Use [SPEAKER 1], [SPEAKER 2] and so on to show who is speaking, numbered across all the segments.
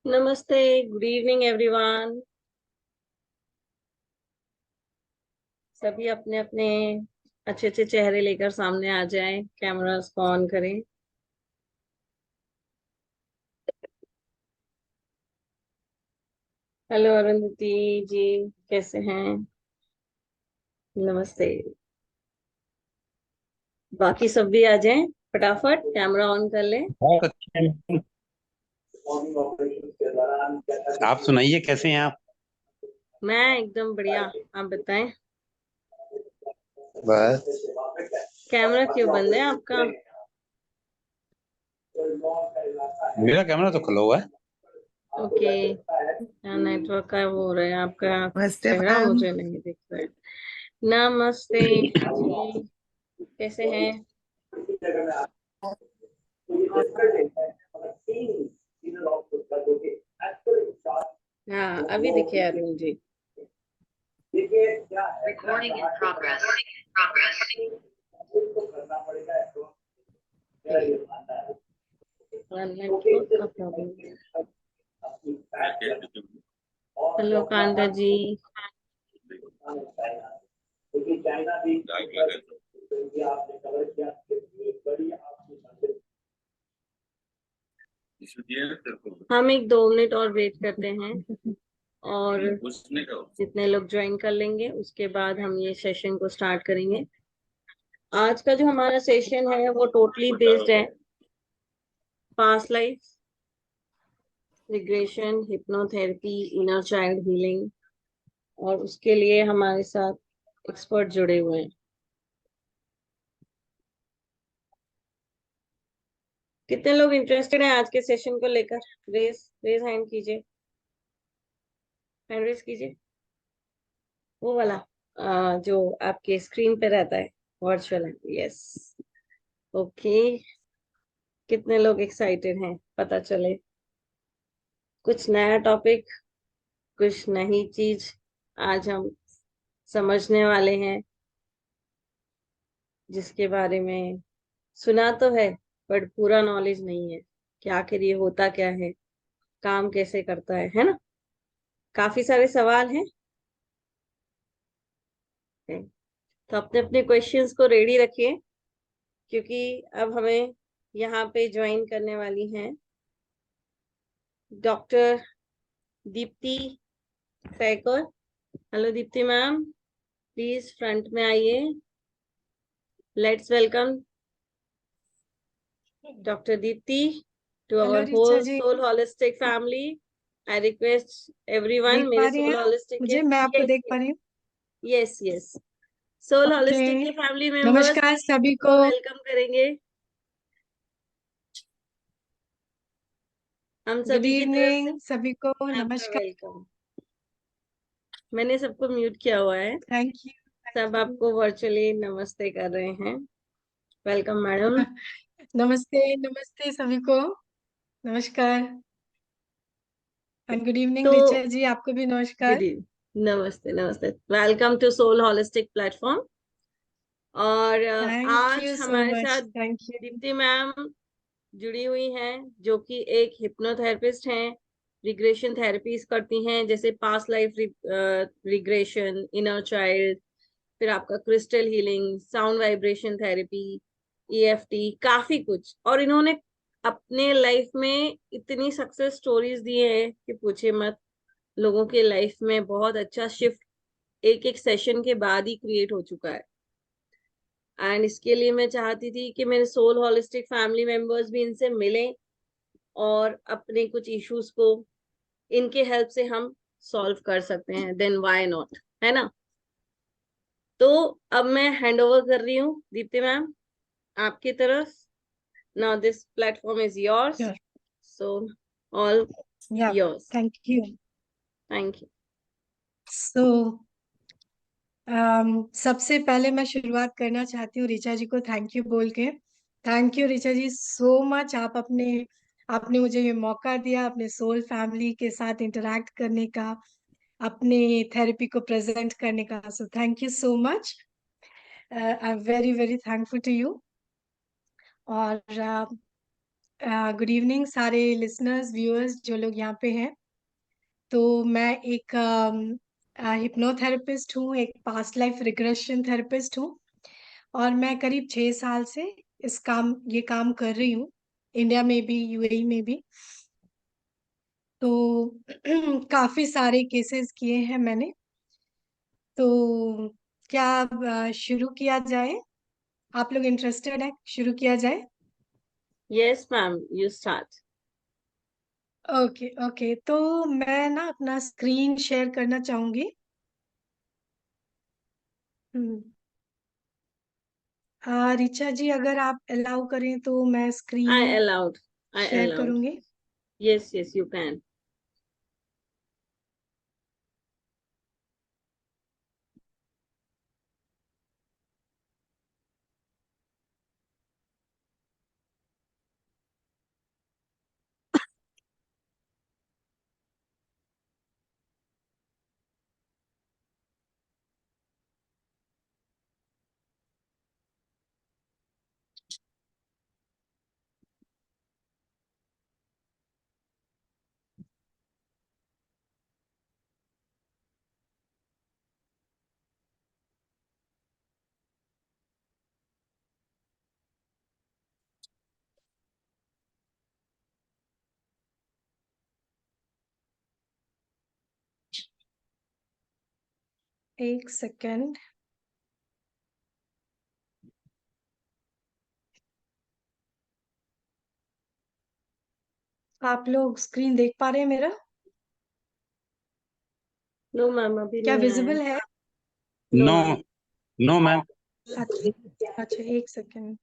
[SPEAKER 1] नमस्ते, good evening everyone. सभी अपने अपने अच्छे अच्छे चेहरे लेकर सामने आ जाएं, कैमरास को ऑन करें। हेलो अरुंधति जी, कैसे हैं? नमस्ते। बाकी सब भी आ जाएं, फटाफट कैमरा ऑन कर लें।
[SPEAKER 2] बहुत अच्छे हैं। आप सुनाइए कैसे हैं आप।
[SPEAKER 1] मैं एकदम बढ़िया। आप बताएं,
[SPEAKER 2] बस
[SPEAKER 1] कैमरा क्यों बंद है आपका?
[SPEAKER 2] मेरा कैमरा तो खुला हुआ है।
[SPEAKER 1] ओके, नेटवर्क का वो हो रहा है आपका।
[SPEAKER 3] नमस्ते
[SPEAKER 1] चेहरा
[SPEAKER 3] मैम।
[SPEAKER 1] मुझे नहीं दिख रहा है। नमस्ते जी, कैसे हैं? हाँ, अभी दिखे Arun ji.
[SPEAKER 4] Recording in progress.
[SPEAKER 1] Network का प्रॉब्लम। हेलो कांता जी। हम एक 2 मिनट और वेट करते हैं, और जितने लोग ज्वाइन कर लेंगे उसके बाद हम ये सेशन को स्टार्ट करेंगे। आज का जो हमारा सेशन है वो टोटली बेस्ड है past life regression, hypnotherapy, inner child healing, और उसके लिए हमारे साथ एक्सपर्ट जुड़े हुए हैं। कितने लोग इंटरेस्टेड हैं आज के सेशन को लेकर? रेज रेज हैंड कीजिए, हैंड रेज कीजिए। वो वाला जो आपके स्क्रीन पे रहता है, वर्चुअल है। Yes, okay. कितने लोग एक्साइटेड हैं? पता चले कुछ नया टॉपिक, कुछ नई चीज आज हम समझने वाले हैं, जिसके बारे में सुना तो है बट पूरा नॉलेज नहीं है कि आखिर ये होता क्या है, काम कैसे करता है ना? काफी सारे सवाल हैं, तो अपने अपने क्वेश्चंस को रेडी रखिए, क्योंकि अब हमें यहाँ पे ज्वाइन करने वाली हैं doctor Deepti Saikar. Hello Deepti ma'am, please front में आइए। Let's welcome doctor Deepti to
[SPEAKER 3] hello
[SPEAKER 1] our
[SPEAKER 3] Richa
[SPEAKER 1] whole
[SPEAKER 3] ji,
[SPEAKER 1] soul holistic family. I request everyone,
[SPEAKER 3] देख पा
[SPEAKER 1] मेरे
[SPEAKER 3] रही
[SPEAKER 1] soul
[SPEAKER 3] हैं
[SPEAKER 1] holistic के,
[SPEAKER 3] मुझे? मैं आपको
[SPEAKER 1] yes
[SPEAKER 3] देख पा रही हूँ।
[SPEAKER 1] yes yes, soul
[SPEAKER 3] okay,
[SPEAKER 1] holistic के फैमिली मेंबर्स
[SPEAKER 3] नमस्कार सभी
[SPEAKER 1] को
[SPEAKER 3] को।
[SPEAKER 1] वेलकम करेंगे। हम
[SPEAKER 3] गुड
[SPEAKER 1] सभी की तरफ से
[SPEAKER 3] इवनिंग सभी को,
[SPEAKER 1] आपका
[SPEAKER 3] नमस्कार।
[SPEAKER 1] वेलकम। मैंने सबको म्यूट किया हुआ है,
[SPEAKER 3] थैंक यू।
[SPEAKER 1] सब आपको वर्चुअली नमस्ते कर रहे हैं। Welcome madam.
[SPEAKER 3] नमस्ते नमस्ते सभी को, नमस्कार एंड गुड इवनिंग
[SPEAKER 1] तो
[SPEAKER 3] ऋचा जी, आपको भी नमस्कार।
[SPEAKER 1] दीदी, नमस्ते नमस्ते, welcome to soul holistic platform. और
[SPEAKER 3] थैंक
[SPEAKER 1] आज
[SPEAKER 3] यू सो
[SPEAKER 1] हमारे
[SPEAKER 3] मच,
[SPEAKER 1] साथ
[SPEAKER 3] थैंक यू।
[SPEAKER 1] दीप्ति मैम जुड़ी हुई हैं, जो कि एक हिप्नोथेरेपिस्ट हैं। रिग्रेशन थेरेपीज करती हैं, जैसे past life regression, inner child, फिर आपका crystal healing, sound vibration therapy, EFT, काफी कुछ। और इन्होंने अपने लाइफ में इतनी सक्सेस स्टोरीज दी है कि पूछे मत। लोगों के लाइफ में बहुत अच्छा शिफ्ट एक एक सेशन के बाद ही क्रिएट हो चुका है। एंड इसके लिए मैं चाहती थी कि मेरे सोल होलिस्टिक फैमिली मेंबर्स भी इनसे मिलें, और अपने कुछ इश्यूज को इनके हेल्प से हम सॉल्व कर सकते हैं। देन व्हाई नॉट, है ना? तो अब मैं हैंड ओवर कर रही हूँ दीप्ति मैम आपकी तरफ। Now this platform is yours, so all
[SPEAKER 3] या
[SPEAKER 1] yours.
[SPEAKER 3] Thank you.
[SPEAKER 1] Thank you.
[SPEAKER 3] सो सबसे पहले मैं शुरुआत करना चाहती हूँ ऋचा जी को थैंक यू बोल के। Thank you Richa ji so much, आपने मुझे ये मौका दिया अपने सोल फैमिली के साथ इंटरेक्ट करने का, अपने थेरेपी को प्रेजेंट करने का। So thank you so much, I am very very thankful to you. और गुड इवनिंग सारे लिसनर्स व्यूअर्स जो लोग यहाँ पे हैं। तो मैं एक हिप्नोथेरेपिस्ट हूँ, एक पास्ट लाइफ रिग्रेशन थेरेपिस्ट हूँ और मैं करीब 6 साल से ये काम कर रही हूँ, इंडिया में भी यूएई में भी। तो काफी सारे केसेस किए हैं मैंने। तो क्या अब, शुरू किया जाए? आप लोग इंटरेस्टेड है शुरू किया जाए?
[SPEAKER 1] Yes, ma'am, you start.
[SPEAKER 3] Okay okay, तो मैं ना अपना स्क्रीन शेयर करना चाहूंगी। हम्म, रिचा जी अगर आप अलाउ करें तो मैं
[SPEAKER 1] I
[SPEAKER 3] screen
[SPEAKER 1] allowed. I
[SPEAKER 3] share
[SPEAKER 1] allowed.
[SPEAKER 3] करूंगी।
[SPEAKER 1] Yes, yes, you can.
[SPEAKER 3] एक सेकेंड। आप लोग स्क्रीन देख पा रहे हैं मेरा?
[SPEAKER 1] No, ma'am, अभी
[SPEAKER 3] क्या
[SPEAKER 1] नहीं आया।
[SPEAKER 3] विजिबल है?
[SPEAKER 1] No,
[SPEAKER 2] no,
[SPEAKER 1] ma'am.
[SPEAKER 2] No ma'am.
[SPEAKER 3] अच्छा अच्छा, एक सेकेंड।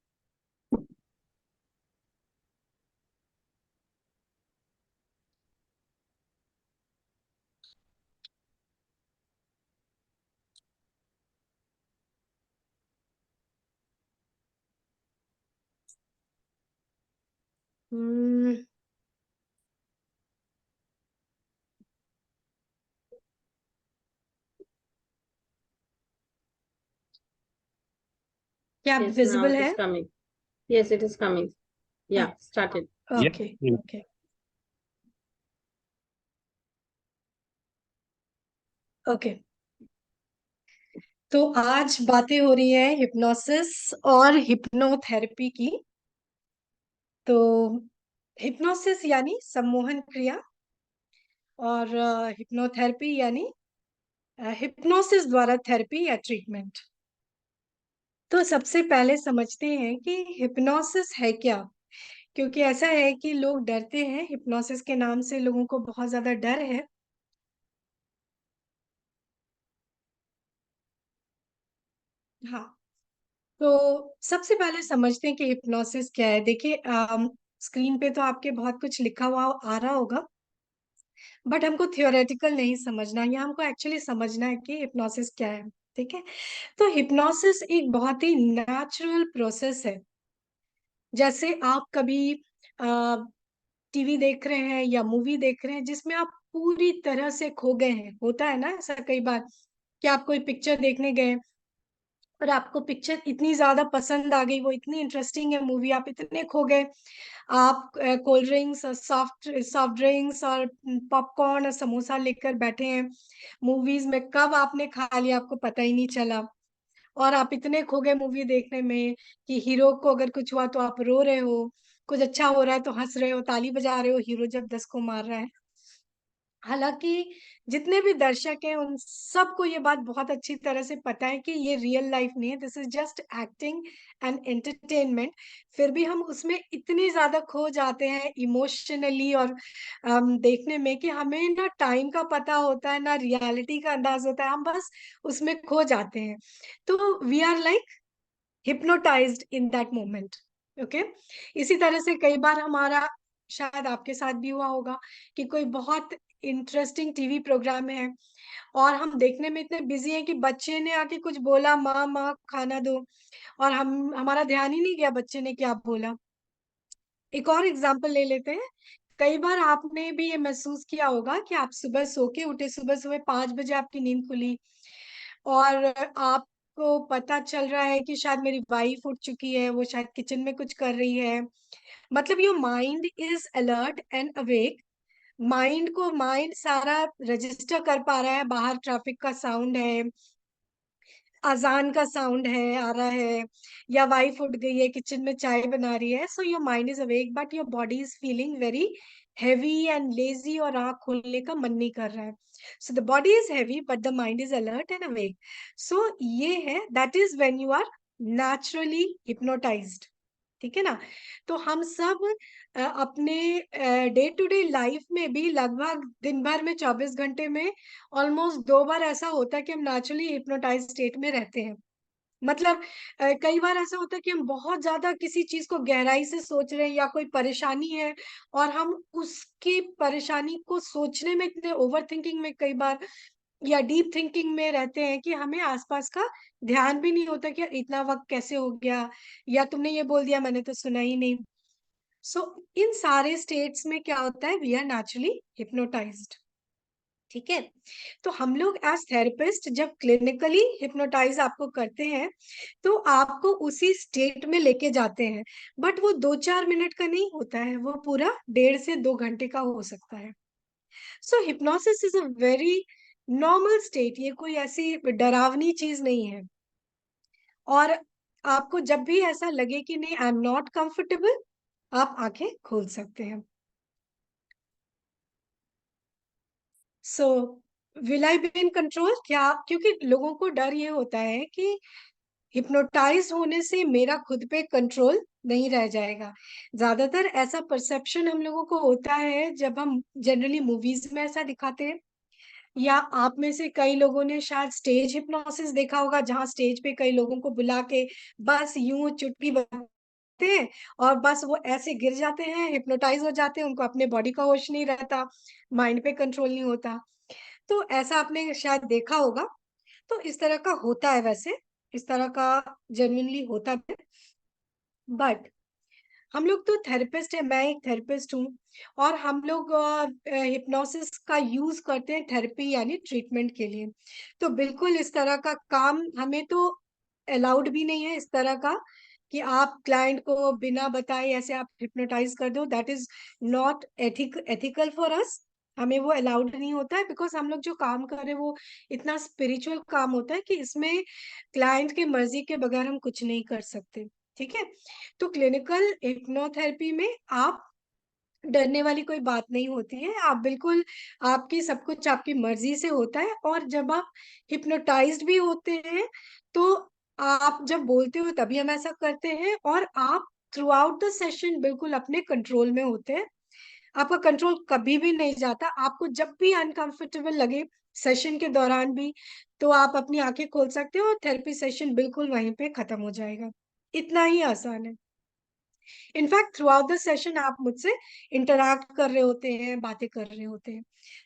[SPEAKER 3] हम्म, क्या
[SPEAKER 1] Yes, now
[SPEAKER 3] विजिबल
[SPEAKER 1] it
[SPEAKER 3] है?
[SPEAKER 1] is coming. Yes, it is coming. Yeah, started.
[SPEAKER 3] Okay
[SPEAKER 2] yes.
[SPEAKER 3] Okay okay. तो आज बातें हो रही है हिप्नोसिस और हिप्नोथेरेपी की। तो हिप्नोसिस यानी सम्मोहन क्रिया और हिप्नोथेरेपी यानी हिप्नोसिस द्वारा थेरेपी या ट्रीटमेंट। तो सबसे पहले समझते हैं कि हिप्नोसिस है क्या, क्योंकि ऐसा है कि लोग डरते हैं हिप्नोसिस के नाम से, लोगों को बहुत ज्यादा डर है। हाँ, तो सबसे पहले समझते हैं कि हिप्नोसिस क्या है। देखिए, स्क्रीन पे तो आपके बहुत कुछ लिखा हुआ आ रहा होगा, बट हमको थियोरेटिकल नहीं समझना, या हमको एक्चुअली समझना है कि हिप्नोसिस क्या है। ठीक है, तो हिप्नोसिस एक बहुत ही नेचुरल प्रोसेस है। जैसे आप कभी टीवी देख रहे हैं या मूवी देख रहे हैं जिसमें आप पूरी तरह से खो गए हैं, होता है ना ऐसा कई बार कि आप कोई पिक्चर देखने गए और आपको पिक्चर इतनी ज्यादा पसंद आ गई, वो इतनी इंटरेस्टिंग है मूवी, आप इतने खो गए। आप कोल्ड ड्रिंक्स और सॉफ्ट सॉफ्ट ड्रिंक्स और पॉपकॉर्न और समोसा लेकर बैठे हैं, मूवीज में कब आपने खा लिया आपको पता ही नहीं चला। और आप इतने खो गए मूवी देखने में कि हीरो को अगर कुछ हुआ तो आप रो रहे हो, कुछ अच्छा हो रहा है तो हंस रहे हो, ताली बजा रहे हो हीरो जब 10 को मार रहा है। हालांकि जितने भी दर्शक हैं उन सबको ये बात बहुत अच्छी तरह से पता है कि ये रियल लाइफ नहीं है, this is just acting and entertainment. फिर भी हम उसमें इतनी ज्यादा खो जाते हैं इमोशनली और देखने में कि हमें ना टाइम का पता होता है ना रियलिटी का अंदाज होता है, हम बस उसमें खो जाते हैं। तो we are like hypnotized in that moment. Okay, इसी तरह से कई बार हमारा, शायद आपके साथ भी हुआ होगा कि कोई बहुत इंटरेस्टिंग टीवी प्रोग्राम है और हम देखने में इतने बिजी हैं कि बच्चे ने आके कुछ बोला, माँ माँ खाना दो, और हम हमारा ध्यान ही नहीं गया बच्चे ने क्या बोला। एक और एग्जांपल ले लेते हैं। कई बार आपने भी ये महसूस किया होगा कि आप सुबह सो के उठे, सुबह सुबह 5 बजे आपकी नींद खुली और आपको पता चल रहा है कि शायद मेरी वाइफ उठ चुकी है, वो शायद किचन में कुछ कर रही है, मतलब your mind is alert and awake. Mind सारा रजिस्टर कर पा रहा है, बाहर ट्रैफिक का साउंड है, अजान का साउंड है आ रहा है, या वाइफ उठ गई है किचन में चाय बना रही है, so your mind is awake but your body is feeling very heavy and lazy, और आंख खोलने का मन नहीं कर रहा है। So the body is heavy but the mind is alert and awake. So ये है, that is when you are naturally hypnotized. ठीक है ना। तो हम सब अपने डे टू डे लाइफ में भी लगभग दिन भर में 24 घंटे में ऑलमोस्ट 2 बार ऐसा होता है कि हम नेचुरली हिप्नोटाइज स्टेट में रहते हैं। मतलब कई बार ऐसा होता है कि हम बहुत ज्यादा किसी चीज को गहराई से सोच रहे हैं, या कोई परेशानी है और हम उसकी परेशानी को सोचने में इतने ओवर थिंकिंग में कई बार, या डीप थिंकिंग में रहते हैं कि हमें आसपास का ध्यान भी नहीं होता कि यार इतना वक्त कैसे हो गया, या तुमने ये बोल दिया मैंने तो सुना ही नहीं। सो इन सारे स्टेट्स में क्या होता है, वी आर नेचुरली हिप्नोटाइज्ड। ठीक है। तो हम लोग एज थेरेपिस्ट जब क्लिनिकली हिप्नोटाइज आपको करते हैं तो आपको उसी स्टेट में लेके जाते हैं, बट वो 2-4 मिनट का नहीं होता है, वो पूरा 1.5 से 2 घंटे का हो सकता है। So hypnosis is a very normal state, ये कोई ऐसी डरावनी चीज नहीं है। और आपको जब भी ऐसा लगे कि नहीं आई एम नॉट कंफर्टेबल, आप आंखें खोल सकते हैं। So will I be in control, क्या, क्योंकि लोगों को डर ये होता है कि हिप्नोटाइज होने से मेरा खुद पे कंट्रोल नहीं रह जाएगा। ज्यादातर ऐसा परसेप्शन हम लोगों को होता है जब हम जनरली मूवीज में ऐसा दिखाते हैं, या आप में से कई लोगों ने शायद स्टेज हिप्नोसिस देखा होगा, जहां स्टेज पे कई लोगों को बुला के बस यूं चुटकी बजाते हैं और बस वो ऐसे गिर जाते हैं, हिप्नोटाइज हो जाते हैं, उनको अपने बॉडी का होश नहीं रहता, माइंड पे कंट्रोल नहीं होता। तो ऐसा आपने शायद देखा होगा। तो इस तरह का होता है, वैसे इस तरह का जेन्युइनली होता है। बट हम लोग तो थेरेपिस्ट है, मैं एक थेरेपिस्ट हूँ, और हम लोग हिप्नोसिस का यूज करते हैं थेरेपी यानी ट्रीटमेंट के लिए। तो बिल्कुल इस तरह का काम हमें तो अलाउड भी नहीं है, इस तरह का कि आप क्लाइंट को बिना बताए ऐसे आप हिप्नोटाइज कर दो, that is not ethical for us. हमें वो अलाउड नहीं होता है, बिकॉज हम लोग जो काम कर रहे हैं वो इतना स्पिरिचुअल काम होता है कि इसमें क्लाइंट की मर्जी के बगैर हम कुछ नहीं कर सकते। ठीक है। तो क्लिनिकल हिप्नोथेरेपी में आप डरने वाली कोई बात नहीं होती है, आप बिल्कुल, आपकी सब कुछ आपकी मर्जी से होता है। और जब आप हिप्नोटाइज्ड भी होते हैं तो आप जब बोलते हो तभी हम ऐसा करते हैं, और आप थ्रू आउट द सेशन बिल्कुल अपने कंट्रोल में होते हैं। आपका कंट्रोल कभी भी नहीं जाता। आपको जब भी अनकंफर्टेबल लगे सेशन के दौरान भी, तो आप अपनी आंखें खोल सकते हो और थेरेपी सेशन बिल्कुल वहीं पे खत्म हो जाएगा। इतना ही आसान है। In fact through out the session आप मुझसे इंटरैक्ट कर रहे होते हैं, बातें कर रहे होते हैं,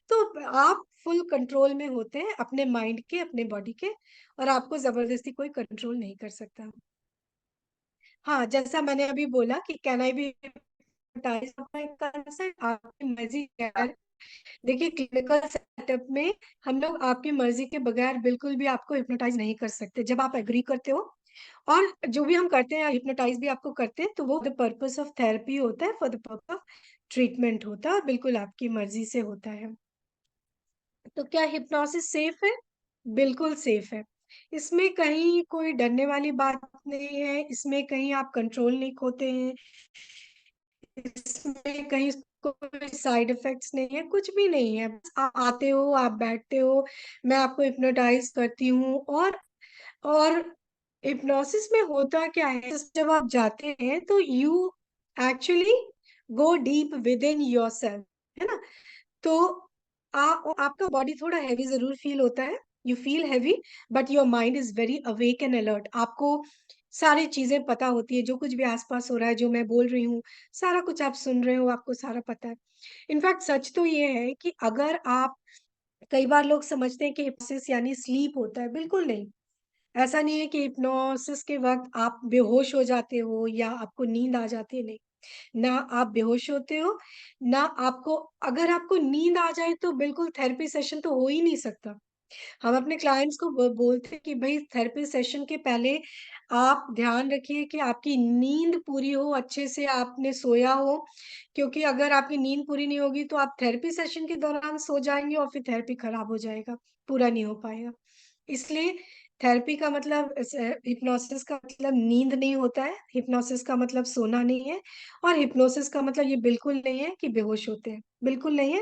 [SPEAKER 3] तो आप फुल कंट्रोल में होते हैं अपने माइंड के, अपने बॉडी के, और आपको जबरदस्ती कोई कंट्रोल नहीं कर सकता। हाँ, जैसा मैंने अभी बोला कि can I be hypnotized by consent, आपकी मर्जी है। देखिए क्लिनिकल सेटअप में हम लोग आपकी मर्जी के बगैर बिल्कुल भी आपको हिप्नोटाइज नहीं कर सकते। जब आप एग्री करते हो, और जो भी हम करते हैं हिप्नोटाइज भी आपको करते हैं, तो वो द पर्पस ऑफ थेरेपी होता है, for the purpose of treatment होता है, बिल्कुल आपकी मर्जी से होता है। तो क्या हिप्नोसिस सेफ है? बिल्कुल सेफ है। इसमें कहीं कोई डरने वाली बात नहीं है, इसमें कहीं आप कंट्रोल नहीं खोते हैं, इसमें कहीं कोई साइड इफेक्ट्स नहीं है, कुछ भी नहीं है। बस आते हो, आप बैठते हो, मैं आपको हिप्नोटाइज करती हूँ। और हिप्नोसिस में होता क्या है, जब आप जाते हैं तो you actually go deep with in yourself, है ना। तो आपका बॉडी थोड़ा हैवी जरूर फील होता है, you feel heavy, but your mind is very awake and alert. आपको सारी चीजें पता होती है, जो कुछ भी आसपास हो रहा है, जो मैं बोल रही हूँ, सारा कुछ आप सुन रहे हो, आपको सारा पता है। इनफैक्ट सच तो ये है कि अगर आप, कई बार लोग समझते हैं कि हिप्नोसिस यानी स्लीप होता है, बिल्कुल नहीं। ऐसा नहीं है कि हिप्नोसिस के वक्त आप बेहोश हो जाते हो या आपको नींद आ जाती है, नहीं। ना आप बेहोश होते हो, ना आपको, अगर आपको नींद आ जाए तो बिल्कुल थेरेपी सेशन तो हो ही नहीं सकता। हम अपने क्लाइंट्स को बोलते हैं कि भाई थेरेपी सेशन के पहले आप ध्यान रखिए कि आपकी नींद पूरी हो, अच्छे से आपने सोया हो, क्योंकि अगर आपकी नींद पूरी नहीं होगी तो आप थेरेपी सेशन के दौरान सो जाएंगे और फिर थेरेपी खराब हो जाएगा, पूरा नहीं हो पाएगा। इसलिए थेरेपी का मतलब हिप्नोसिस का मतलब नींद नहीं होता है, हिप्नोसिस का मतलब सोना नहीं है, और हिप्नोसिस का मतलब ये बिल्कुल नहीं है कि बेहोश होते हैं, बिल्कुल नहीं है।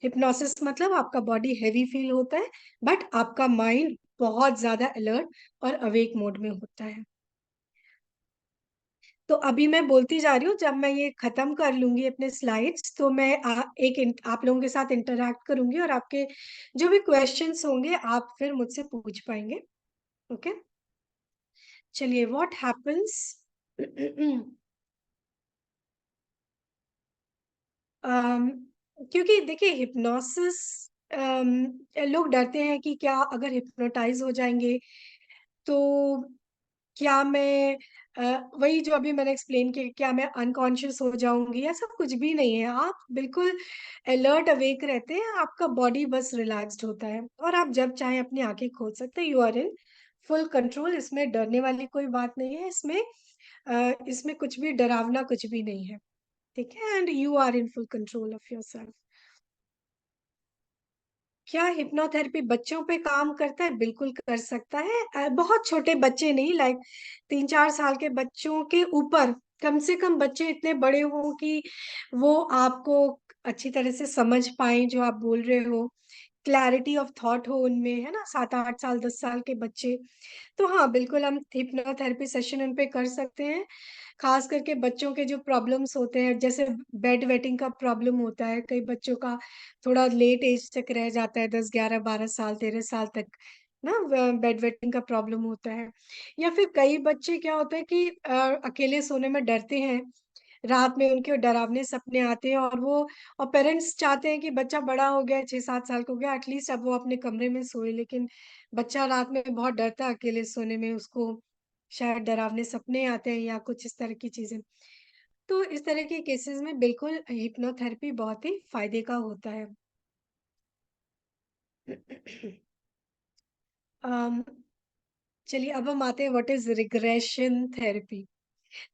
[SPEAKER 3] हिप्नोसिस मतलब आपका बॉडी हेवी फील होता है, बट आपका माइंड बहुत ज्यादा अलर्ट और अवेक मोड में होता है। तो अभी मैं बोलती जा रही हूँ, जब मैं ये खत्म कर लूंगी अपने स्लाइड्स तो मैं आप लोगों के साथ इंटरैक्ट करूंगी, और आपके जो भी क्वेश्चंस होंगे आप फिर मुझसे पूछ पाएंगे। ओके, चलिए, व्हाट हैपेंस क्योंकि देखिए हिप्नोसिस, लोग डरते हैं कि क्या अगर हिप्नोटाइज हो जाएंगे तो क्या मैं वही जो अभी मैंने एक्सप्लेन किया, क्या मैं अनकॉन्शियस हो जाऊंगी? ऐसा कुछ भी नहीं है, आप बिल्कुल अलर्ट अवेक रहते हैं, आपका बॉडी बस रिलैक्स्ड होता है और आप जब चाहे अपनी आंखें खोल सकते हैं। You are in full control, इसमें डरने वाली कोई बात नहीं है, इसमें कुछ भी डरावना कुछ भी नहीं है, ठीक है? And you are in full control of yourself. क्या हिप्नोथेरेपी बच्चों पे काम करता है? बिल्कुल कर सकता है। बहुत छोटे बच्चे नहीं, लाइक 3-4 साल के बच्चों के ऊपर, कम से कम बच्चे इतने बड़े हों कि वो आपको अच्छी तरह से समझ पाए जो आप बोल रहे हो, क्लैरिटी ऑफ थॉट हो उनमें, है ना? 7-8 साल 10 साल के बच्चे, तो हाँ बिल्कुल हम हिप्नोथेरेपी सेशन उन पे कर सकते हैं। खास करके बच्चों के जो प्रॉब्लम्स होते हैं, जैसे बेड वेटिंग का प्रॉब्लम होता है कई बच्चों का, थोड़ा लेट एज तक रह जाता है, 10 11 12 साल 13 साल तक ना, बेड वेटिंग का प्रॉब्लम होता है। या फिर कई बच्चे क्या होता है कि अकेले सोने में डरते हैं, रात में उनके डरावने सपने आते हैं, और पेरेंट्स चाहते हैं कि बच्चा बड़ा हो गया, 6-7 साल का हो गया, एटलीस्ट अब वो अपने कमरे में सोए, लेकिन बच्चा रात में बहुत डरता है अकेले सोने में, उसको शायद डरावने सपने आते हैं या कुछ इस तरह की चीजें। तो इस तरह के केसेस में बिल्कुल हिप्नोथेरेपी बहुत ही फायदे का होता है। अम, चलिए, अब हम आते हैं व्हाट इज रिग्रेशन थेरेपी।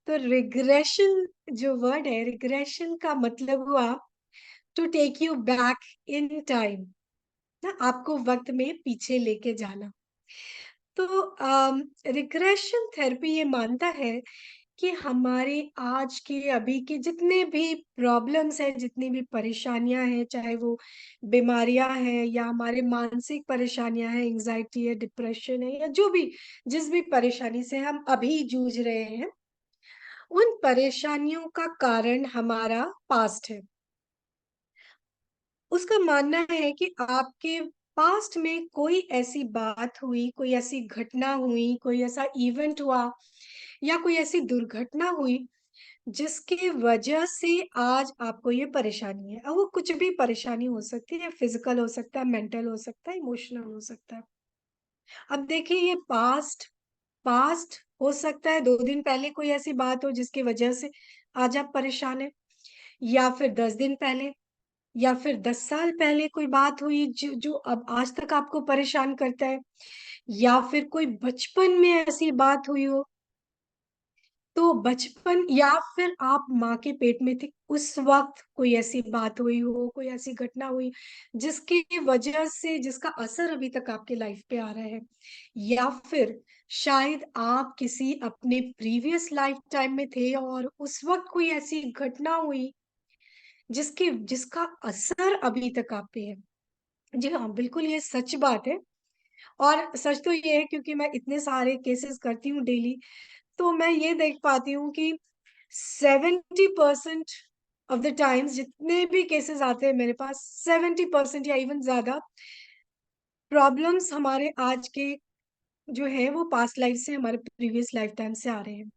[SPEAKER 3] तो रिग्रेशन जो वर्ड है, रिग्रेशन का मतलब हुआ to take you back in time, ना, आपको वक्त में पीछे लेके जाना। तो रिग्रेशन थेरेपी ये मानता है कि हमारे आज के अभी के जितने भी प्रॉब्लम्स हैं, जितनी भी परेशानियां हैं, चाहे वो बीमारियां हैं या हमारे मानसिक परेशानियां हैं, एंजाइटी है, डिप्रेशन है, या जो भी जिस भी परेशानी से हम अभी जूझ रहे हैं, उन परेशानियों का कारण हमारा पास्ट है। उसका मानना है कि आपके पास्ट में कोई ऐसी बात हुई, कोई ऐसी घटना हुई, कोई ऐसा इवेंट हुआ या कोई ऐसी दुर्घटना हुई जिसकी वजह से आज आपको ये परेशानी है। अब वो कुछ भी परेशानी हो सकती है, फिजिकल हो सकता है, मेंटल हो सकता है, इमोशनल हो सकता है। अब देखिए, ये पास्ट पास्ट हो सकता है 2 दिन पहले कोई ऐसी बात हो जिसकी वजह से आज आप परेशान हैं, या फिर 10 दिन पहले, या फिर 10 साल पहले कोई बात हुई जो जो अब आज तक आपको परेशान करता है, या फिर कोई बचपन में ऐसी बात हुई हो, तो बचपन, या फिर आप माँ के पेट में थे उस वक्त कोई ऐसी बात हुई हो, कोई ऐसी घटना हुई जिसकी वजह से, जिसका असर अभी तक आपके लाइफ पे आ रहा है, या फिर शायद आप किसी अपने प्रीवियस लाइफ टाइम में थे और उस वक्त कोई ऐसी घटना हुई जिसका असर अभी तक आप पे है। जी हाँ, बिल्कुल ये सच बात है। और सच तो ये है क्योंकि मैं इतने सारे केसेस करती हूँ डेली, तो मैं ये देख पाती हूँ कि 70% ऑफ द टाइम्स जितने भी केसेस आते हैं मेरे पास, 70% या इवन ज्यादा प्रॉब्लम्स हमारे आज के जो है वो पास्ट लाइफ से, हमारे प्रीवियस लाइफ टाइम से आ रहे हैं।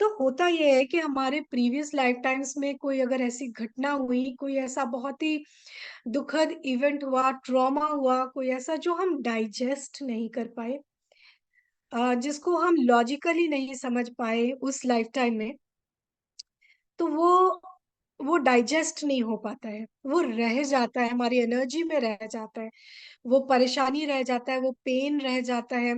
[SPEAKER 3] तो होता ये है कि हमारे प्रीवियस लाइफ टाइम्स में कोई अगर ऐसी घटना हुई, कोई ऐसा बहुत ही दुखद इवेंट हुआ, ट्रॉमा हुआ, कोई ऐसा जो हम डाइजेस्ट नहीं कर पाए, जिसको हम लॉजिकली नहीं समझ पाए उस लाइफ टाइम में, तो वो डाइजेस्ट नहीं हो पाता है, वो रह जाता है, हमारी एनर्जी में रह जाता है, वो परेशानी रह जाता है, वो पेन रह जाता है,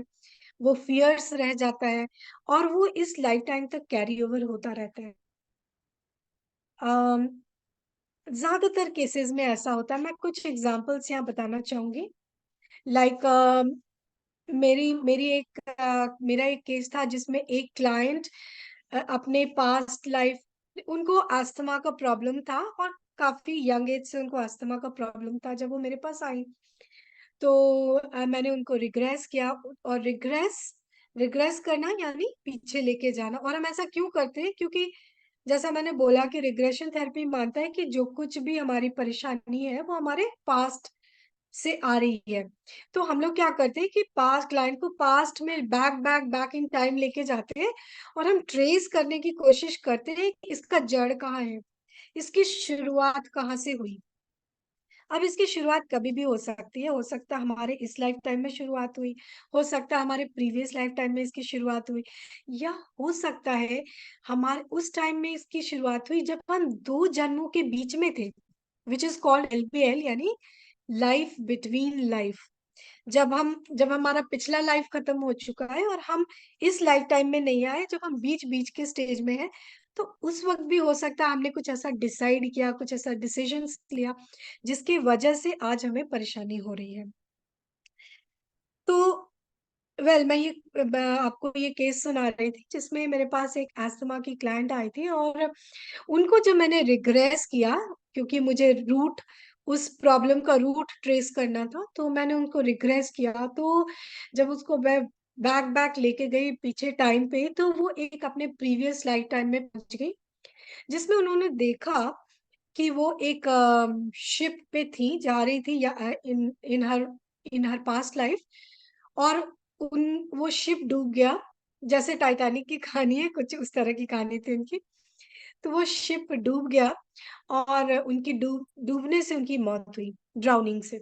[SPEAKER 3] वो फियर्स रह जाता है, और वो इस लाइफ टाइम तक कैरी ओवर होता रहता है। अम, ज्यादातर केसेस में ऐसा होता है। मैं कुछ एग्जांपल्स यहाँ बताना चाहूंगी। लाइक मेरा एक केस था जिसमें एक क्लाइंट अपने पास्ट लाइफ, उनको अस्थमा का प्रॉब्लम था, और काफी यंग एज से उनको अस्थमा का प्रॉब्लम था। जब वो मेरे पास आई तो मैंने उनको रिग्रेस किया। और रिग्रेस रिग्रेस करना यानी पीछे लेके जाना। और हम ऐसा क्यों करते हैं? क्योंकि जैसा मैंने बोला कि रिग्रेशन थेरेपी मानता है कि जो कुछ भी हमारी परेशानी है वो हमारे पास्ट से आ रही है। तो हम लोग क्या करते हैं कि पास्ट क्लाइंट को पास्ट में back back back in time लेके जाते हैं, और हम ट्रेस करने की कोशिश करते हैं कि इसका जड़ कहाँ है, इसकी शुरुआत कहाँ से हुई। अब इसकी शुरुआत कभी भी हो सकती है। हो सकता है हमारे इस लाइफ टाइम में शुरुआत हुई, हो सकता है हमारे प्रीवियस लाइफ टाइम में इसकी शुरुआत हुई, या हो सकता है हमारे उस टाइम में इसकी शुरुआत हुई जब हम दो जन्मों के बीच में थे, विच इज कॉल्ड LBL, यानी लाइफ बिटवीन लाइफ। जब हमारा पिछला लाइफ खत्म हो चुका है और हम इस लाइफ टाइम में नहीं आए, जब हम बीच बीच के स्टेज में हैं, तो उस वक्त भी हो सकता है हमने कुछ ऐसा डिसाइड किया, कुछ ऐसा डिसीजन लिया जिसकी वजह से आज हमें परेशानी हो रही है। तो मैं आपको ये केस सुना रही थी जिसमें मेरे पास एक अस्थमा की क्लाइंट आई थी, और उनको जब मैंने रिग्रेस किया, क्योंकि मुझे रूट उस प्रॉब्लम का रूट ट्रेस करना था, तो मैंने उनको रिग्रेस किया। तो जब उसको मैं बैक बैक लेके गई पीछे टाइम पे, तो वो एक अपने प्रीवियस लाइफ टाइम में पहुंच गई, जिसमें उन्होंने देखा कि वो एक शिप पे थी, जा रही थी, या इन इन हर पास्ट लाइफ, और उन वो शिप डूब गया। जैसे टाइटैनिक की कहानी है, कुछ उस तरह की कहानी थी उनकी। तो वो शिप डूब गया, और उनकी डूबने से उनकी मौत हुई, ड्राउनिंग से।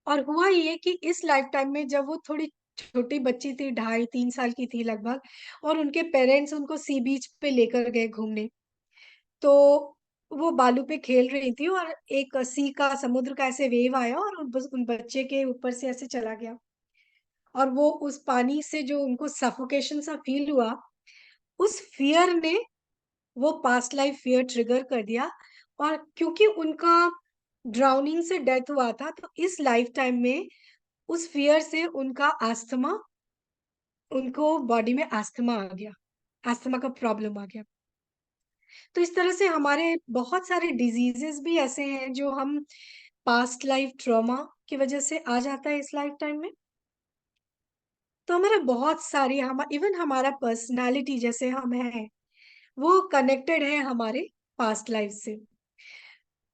[SPEAKER 3] और हुआ ये कि इस लाइफ टाइम में जब वो थोड़ी छोटी बच्ची थी, 2.5-3 साल की थी लगभग, और उनके पेरेंट्स उनको सी बीच पे लेकर गए घूमने, तो वो बालू पे खेल रही थी, और एक सी का, समुद्र का ऐसे वेव आया और उन बच्चे के ऊपर से ऐसे चला गया। और वो उस पानी से जो उनको सफोकेशन सा फील हुआ, उस फियर ने वो पास्ट लाइफ फियर ट्रिगर कर दिया। और क्योंकि उनका ड्राउनिंग से डेथ हुआ था, तो इस लाइफ टाइम में उस फियर से उनका अस्थमा, उनको बॉडी में अस्थमा आ गया, अस्थमा का प्रॉब्लम आ गया। तो इस तरह से हमारे बहुत सारे डिजीजेस भी ऐसे हैं जो हम पास्ट लाइफ ट्रॉमा की वजह से आ जाता है इस लाइफ टाइम में। तो हमारा बहुत सारी, हम इवन हमारा पर्सनालिटी जैसे हम हैं, वो कनेक्टेड है हमारे पास्ट लाइफ से।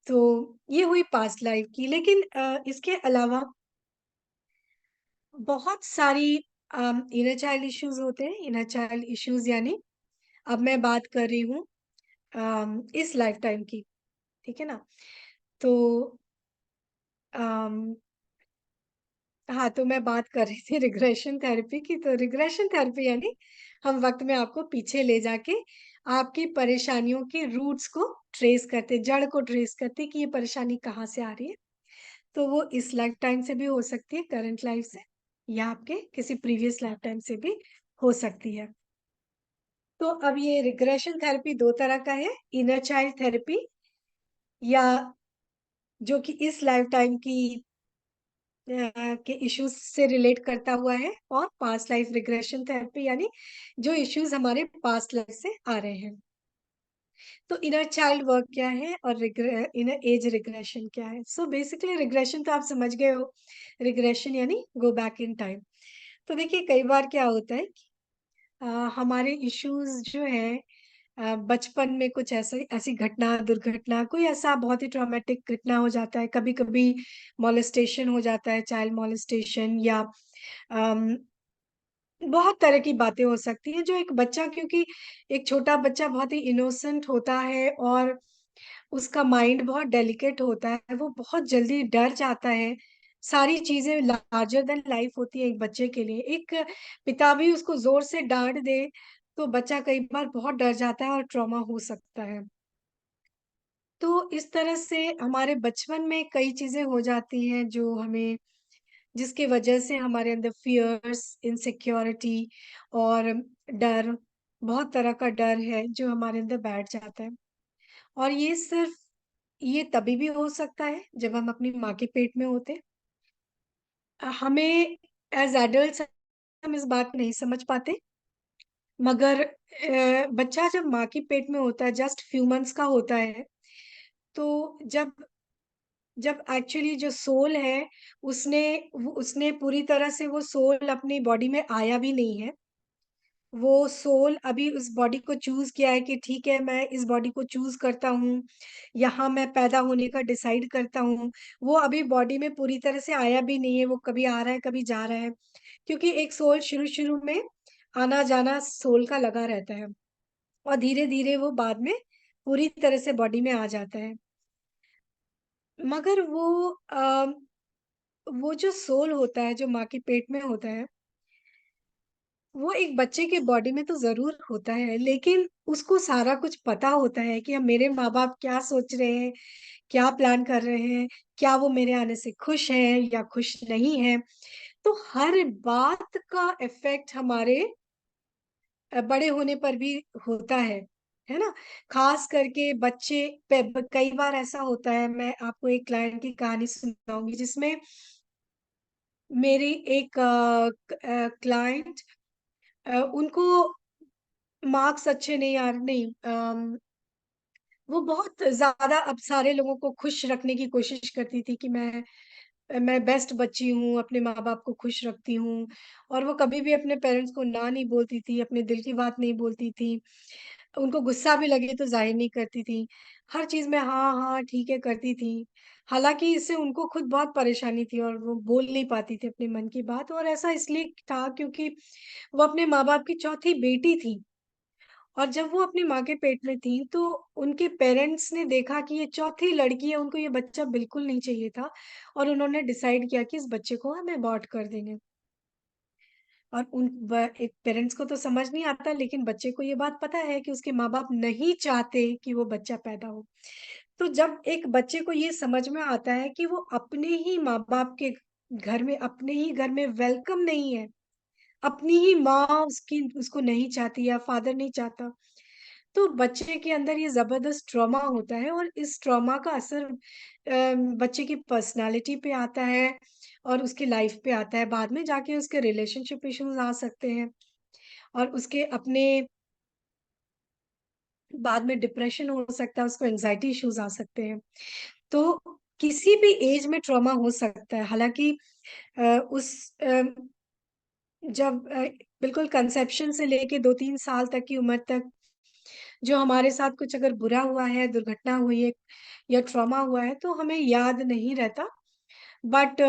[SPEAKER 3] तो ये हुई पास्ट लाइफ की। लेकिन इसके अलावा बहुत सारी इनर चाइल्ड इश्यूज होते हैं। इनर चाइल्ड इश्यूज यानी, अब मैं बात कर रही हूँ इस लाइफ टाइम की, ठीक है ना? तो अम, हाँ, तो मैं बात कर रही थी रिग्रेशन थेरेपी की। तो रिग्रेशन थेरेपी यानी हम वक्त में आपको पीछे ले जाके आपकी परेशानियों के रूट्स को ट्रेस करते, जड़ को ट्रेस करते कि ये परेशानी कहाँ से आ रही है। तो वो इस लाइफ टाइम से भी हो सकती है, करंट लाइफ से, या आपके किसी प्रीवियस लाइफ टाइम से भी हो सकती है। तो अब ये रिग्रेशन थेरेपी दो तरह का है, इनर चाइल्ड थेरेपी, या जो कि इस लाइफ टाइम की के इश्यूज से रिलेट करता हुआ है, और पास्ट लाइफ रिग्रेशन थेरेपी यानी जो इश्यूज हमारे पास्ट लाइफ से आ रहे हैं। तो इनर चाइल्ड वर्क क्या है और इनर एज रिग्रेशन क्या है? सो बेसिकली रिग्रेशन तो आप समझ गए हो। रिग्रेशन यानी गो बैक इन टाइम। तो देखिए, कई बार क्या होता है कि अ, हमारे इश्यूज जो है, बचपन में कुछ ऐसे ऐसी घटना, दुर्घटना, कोई ऐसा बहुत ही ट्रॉमेटिक घटना हो जाता है। कभी कभी मॉलेस्टेशन हो जाता है, चाइल्ड मॉलेस्टेशन, या अम, बहुत तरह की बातें हो सकती हैं जो एक बच्चा, क्योंकि एक छोटा बच्चा बहुत ही इनोसेंट होता है, और उसका माइंड बहुत डेलिकेट होता है, वो बहुत जल्दी डर जाता है। सारी चीजें लार्जर देन लाइफ होती है एक बच्चे के लिए। एक पिता भी उसको जोर से डांट दे तो बच्चा कई बार बहुत डर जाता है और ट्रॉमा हो सकता है। तो इस तरह से हमारे बचपन में कई चीज़ें हो जाती हैं जो हमें जिसकी वजह से हमारे अंदर फ़ियर्स, इनसिक्योरिटी और डर, बहुत तरह का डर है जो हमारे अंदर बैठ जाता है। और ये तभी भी हो सकता है जब हम अपनी माँ के पेट में होते हैं। हमें एज़ एडल्ट्स हम इस बात को नहीं समझ पाते, मगर बच्चा जब माँ के पेट में होता है, जस्ट फ्यू मंथ्स का होता है, तो जब जब एक्चुअली जो सोल है, उसने पूरी तरह से वो सोल अपनी बॉडी में आया भी नहीं है। वो सोल अभी उस बॉडी को चूज़ किया है कि ठीक है, मैं इस बॉडी को चूज़ करता हूँ, यहाँ मैं पैदा होने का डिसाइड करता हूँ। वो अभी बॉडी में पूरी तरह से आया भी नहीं है, वो कभी आ रहा है, कभी जा रहा है। क्योंकि एक सोल शुरू-शुरू में आना-जाना सोल का लगा रहता है और धीरे-धीरे वो बाद में पूरी तरह से बॉडी में आ जाता है। मगर वो जो सोल होता है, जो माँ के पेट में होता है, वो एक बच्चे के बॉडी में तो ज़रूर होता है, लेकिन उसको सारा कुछ पता होता है कि अब मेरे माँ-बाप क्या सोच रहे हैं, क्या प्लान कर रहे हैं, क्या वो मेरे आने से खुश हैं या खुश नहीं हैं। तो हर बात का इफ़ेक्ट हमारे बड़े होने पर भी होता है ना? ख़ास करके बच्चे पे ब कई बार ऐसा होता है, मैं आपको एक क्लाइंट की कहानी सुनाऊँगी जिसमें मेरी एक क्लाइंट उनको मार्क्स अच्छे नहीं आ नहीं वो बहुत ज़्यादा अब सारे लोगों को खुश रखने की कोशिश करती थी कि मैं बेस्ट बच्ची हूँ, अपने माँ-बाप को खुश रखती हूँ और वो कभी भी अपने पेरेंट्स को ना नहीं बोलती थी, अपने दिल की बात नहीं बोलती थी। उनको गुस्सा भी लगे तो ज़ाहिर नहीं करती थी। हर चीज़ में हाँ, हाँ, ठीक है करती थी। हालाँकि इससे उनको खुद बहुत परेशानी थी और वो बोल नहीं पाती थी अपने मन की बात और ऐसा इसलिए था क्योंकि वो अपने माँ-बाप की चौथी बेटी थी। और जब वो अपनी माँ के पेट में थी, तो उनके पेरेंट्स ने देखा कि ये चौथी लड़की है, उनको ये बच्चा बिल्कुल नहीं चाहिए था और उन्होंने डिसाइड किया कि इस बच्चे को हम अबॉर्ट कर देंगे। और उन ब एक पेरेंट्स को तो समझ नहीं आता, लेकिन बच्चे को ये बात पता है कि उसके माँ-बाप नहीं चाहते कि वो बच्चा पैदा हो। तो जब एक बच्चे को ये समझ में आता है कि वो अपने ही माँ-बाप के घर में, अपने ही घर में वेलकम नहीं है, अपनी ही माँ उसकी उसको नहीं चाहती या फादर नहीं चाहता, तो बच्चे के अंदर ये ज़बरदस्त ट्रॉमा होता है और इस ट्रॉमा का असर बच्चे की पर्सनैलिटी पे आता है और उसकी लाइफ पे आता है। बाद में जाके उसके रिलेशनशिप इश्यूज़ आ सकते हैं और उसके अपने बाद में डिप्रेशन हो सकता है, उसको एंग्ज़ायटी इश्यूज़ आ सकते हैं। तो किसी भी एज में ट्रॉमा हो सकता है। हालाँकि अ, जब बिल्कुल कंसेप्शन से लेके 2-3 साल तक की उम्र तक जो हमारे साथ कुछ अगर बुरा हुआ है, दुर्घटना हुई है या ट्रॉमा हुआ है, तो हमें याद नहीं रहता। बट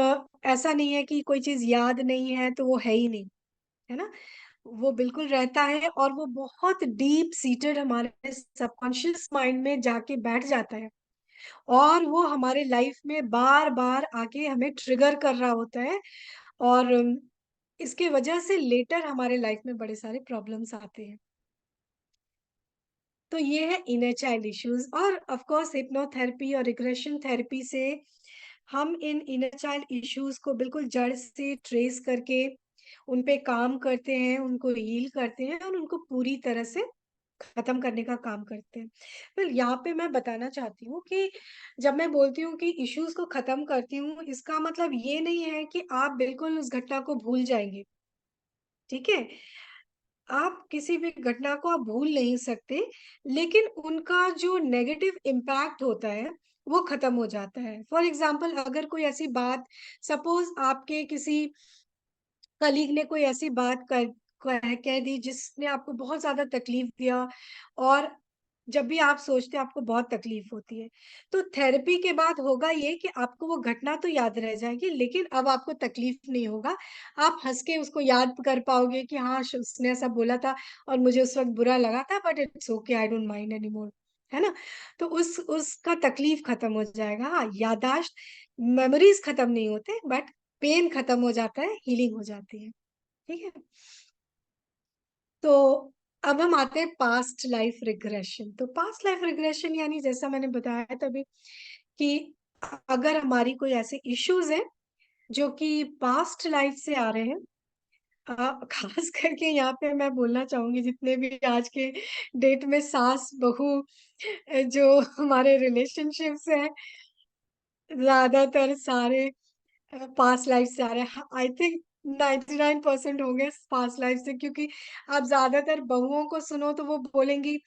[SPEAKER 3] ऐसा नहीं है कि कोई चीज़ याद नहीं है, तो वो है ही नहीं, है ना? वो बिल्कुल रहता है और वो बहुत डीप सीटेड हमारे सबकॉन्शियस माइंड में जाके बैठ जाता है और वो हमारे लाइफ में बार-बार आके हमें ट्रिगर कर रहा होता है और इसकी वजह से लेटर हमारे लाइफ में बड़े सारे प्रॉब्लम्स आते हैं। तो ये है इनर चाइल्ड इश्यूज और ऑफ कोर्स हिप्नोथेरेपी और रिग्रेशन थेरेपी से हम इन इनर चाइल्ड इश्यूज को बिल्कुल जड़ से ट्रेस करके उन पे काम करते हैं, उनको हील करते हैं और उनको पूरी तरह से खत्म करने का काम करते हैं। फिर यहाँ पे मैं बताना चाहती हूँ कि जब मैं बोलती हूँ कि इश्यूज को खत्म करती हूँ, इसका मतलब ये नहीं है कि आप बिल्कुल उस घटना को भूल जाएंगे, ठीक है? आप किसी भी घटना को आप भूल नहीं सकते, लेकिन उनका जो नेगेटिव इम्पैक्ट होता है, वो खत्म हो जाता है। फॉर एग्ज़ाम्पल अगर कोई ऐसी बात सपोज़ आपके किसी कलीग ने कोई ऐसी बात कह दी जिसने आपको बहुत ज़्यादा तकलीफ दिया और जब भी आप सोचते हैं आपको बहुत तकलीफ होती है। तो थेरेपी के बाद होगा ये कि आपको वो घटना तो याद रह जाएगी, लेकिन अब आपको तकलीफ नहीं होगा। आप हँस के उसको याद कर पाओगे कि हाँ, श उसने ऐसा बोला था और मुझे उस वक़्त बुरा लगा था, but it's okay, I don't mind anymore, है ना? तो उसका तकलीफ खत्म हो जाएगा। हाँ, याददाश्त, मेमोरीज़ खत्म नहीं होते, बट पेन खत्म हो जाता है, हीलिंग हो जाती है। ठीक है? तो अब हम आते हैं पास्ट लाइफ रिग्रेशन। तो पास्ट लाइफ रिग्रेशन यानी जैसा मैंने बताया तभी कि अगर हमारी कोई ऐसे इश्यूज हैं जो कि पास्ट लाइफ से आ रहे हैं, खास करके यहाँ पे मैं बोलना चाहूंगी जितने भी आज के डेट में सास बहू जो हमारे रिलेशनशिप्स हैं, ज्यादातर सारे पास्ट लाइफ से आ रहे हैं। आई थिंक 99% होंगे पास्ट लाइफ से, क्योंकि आप ज्यादातर बहुओं को सुनो तो वो बोलेंगी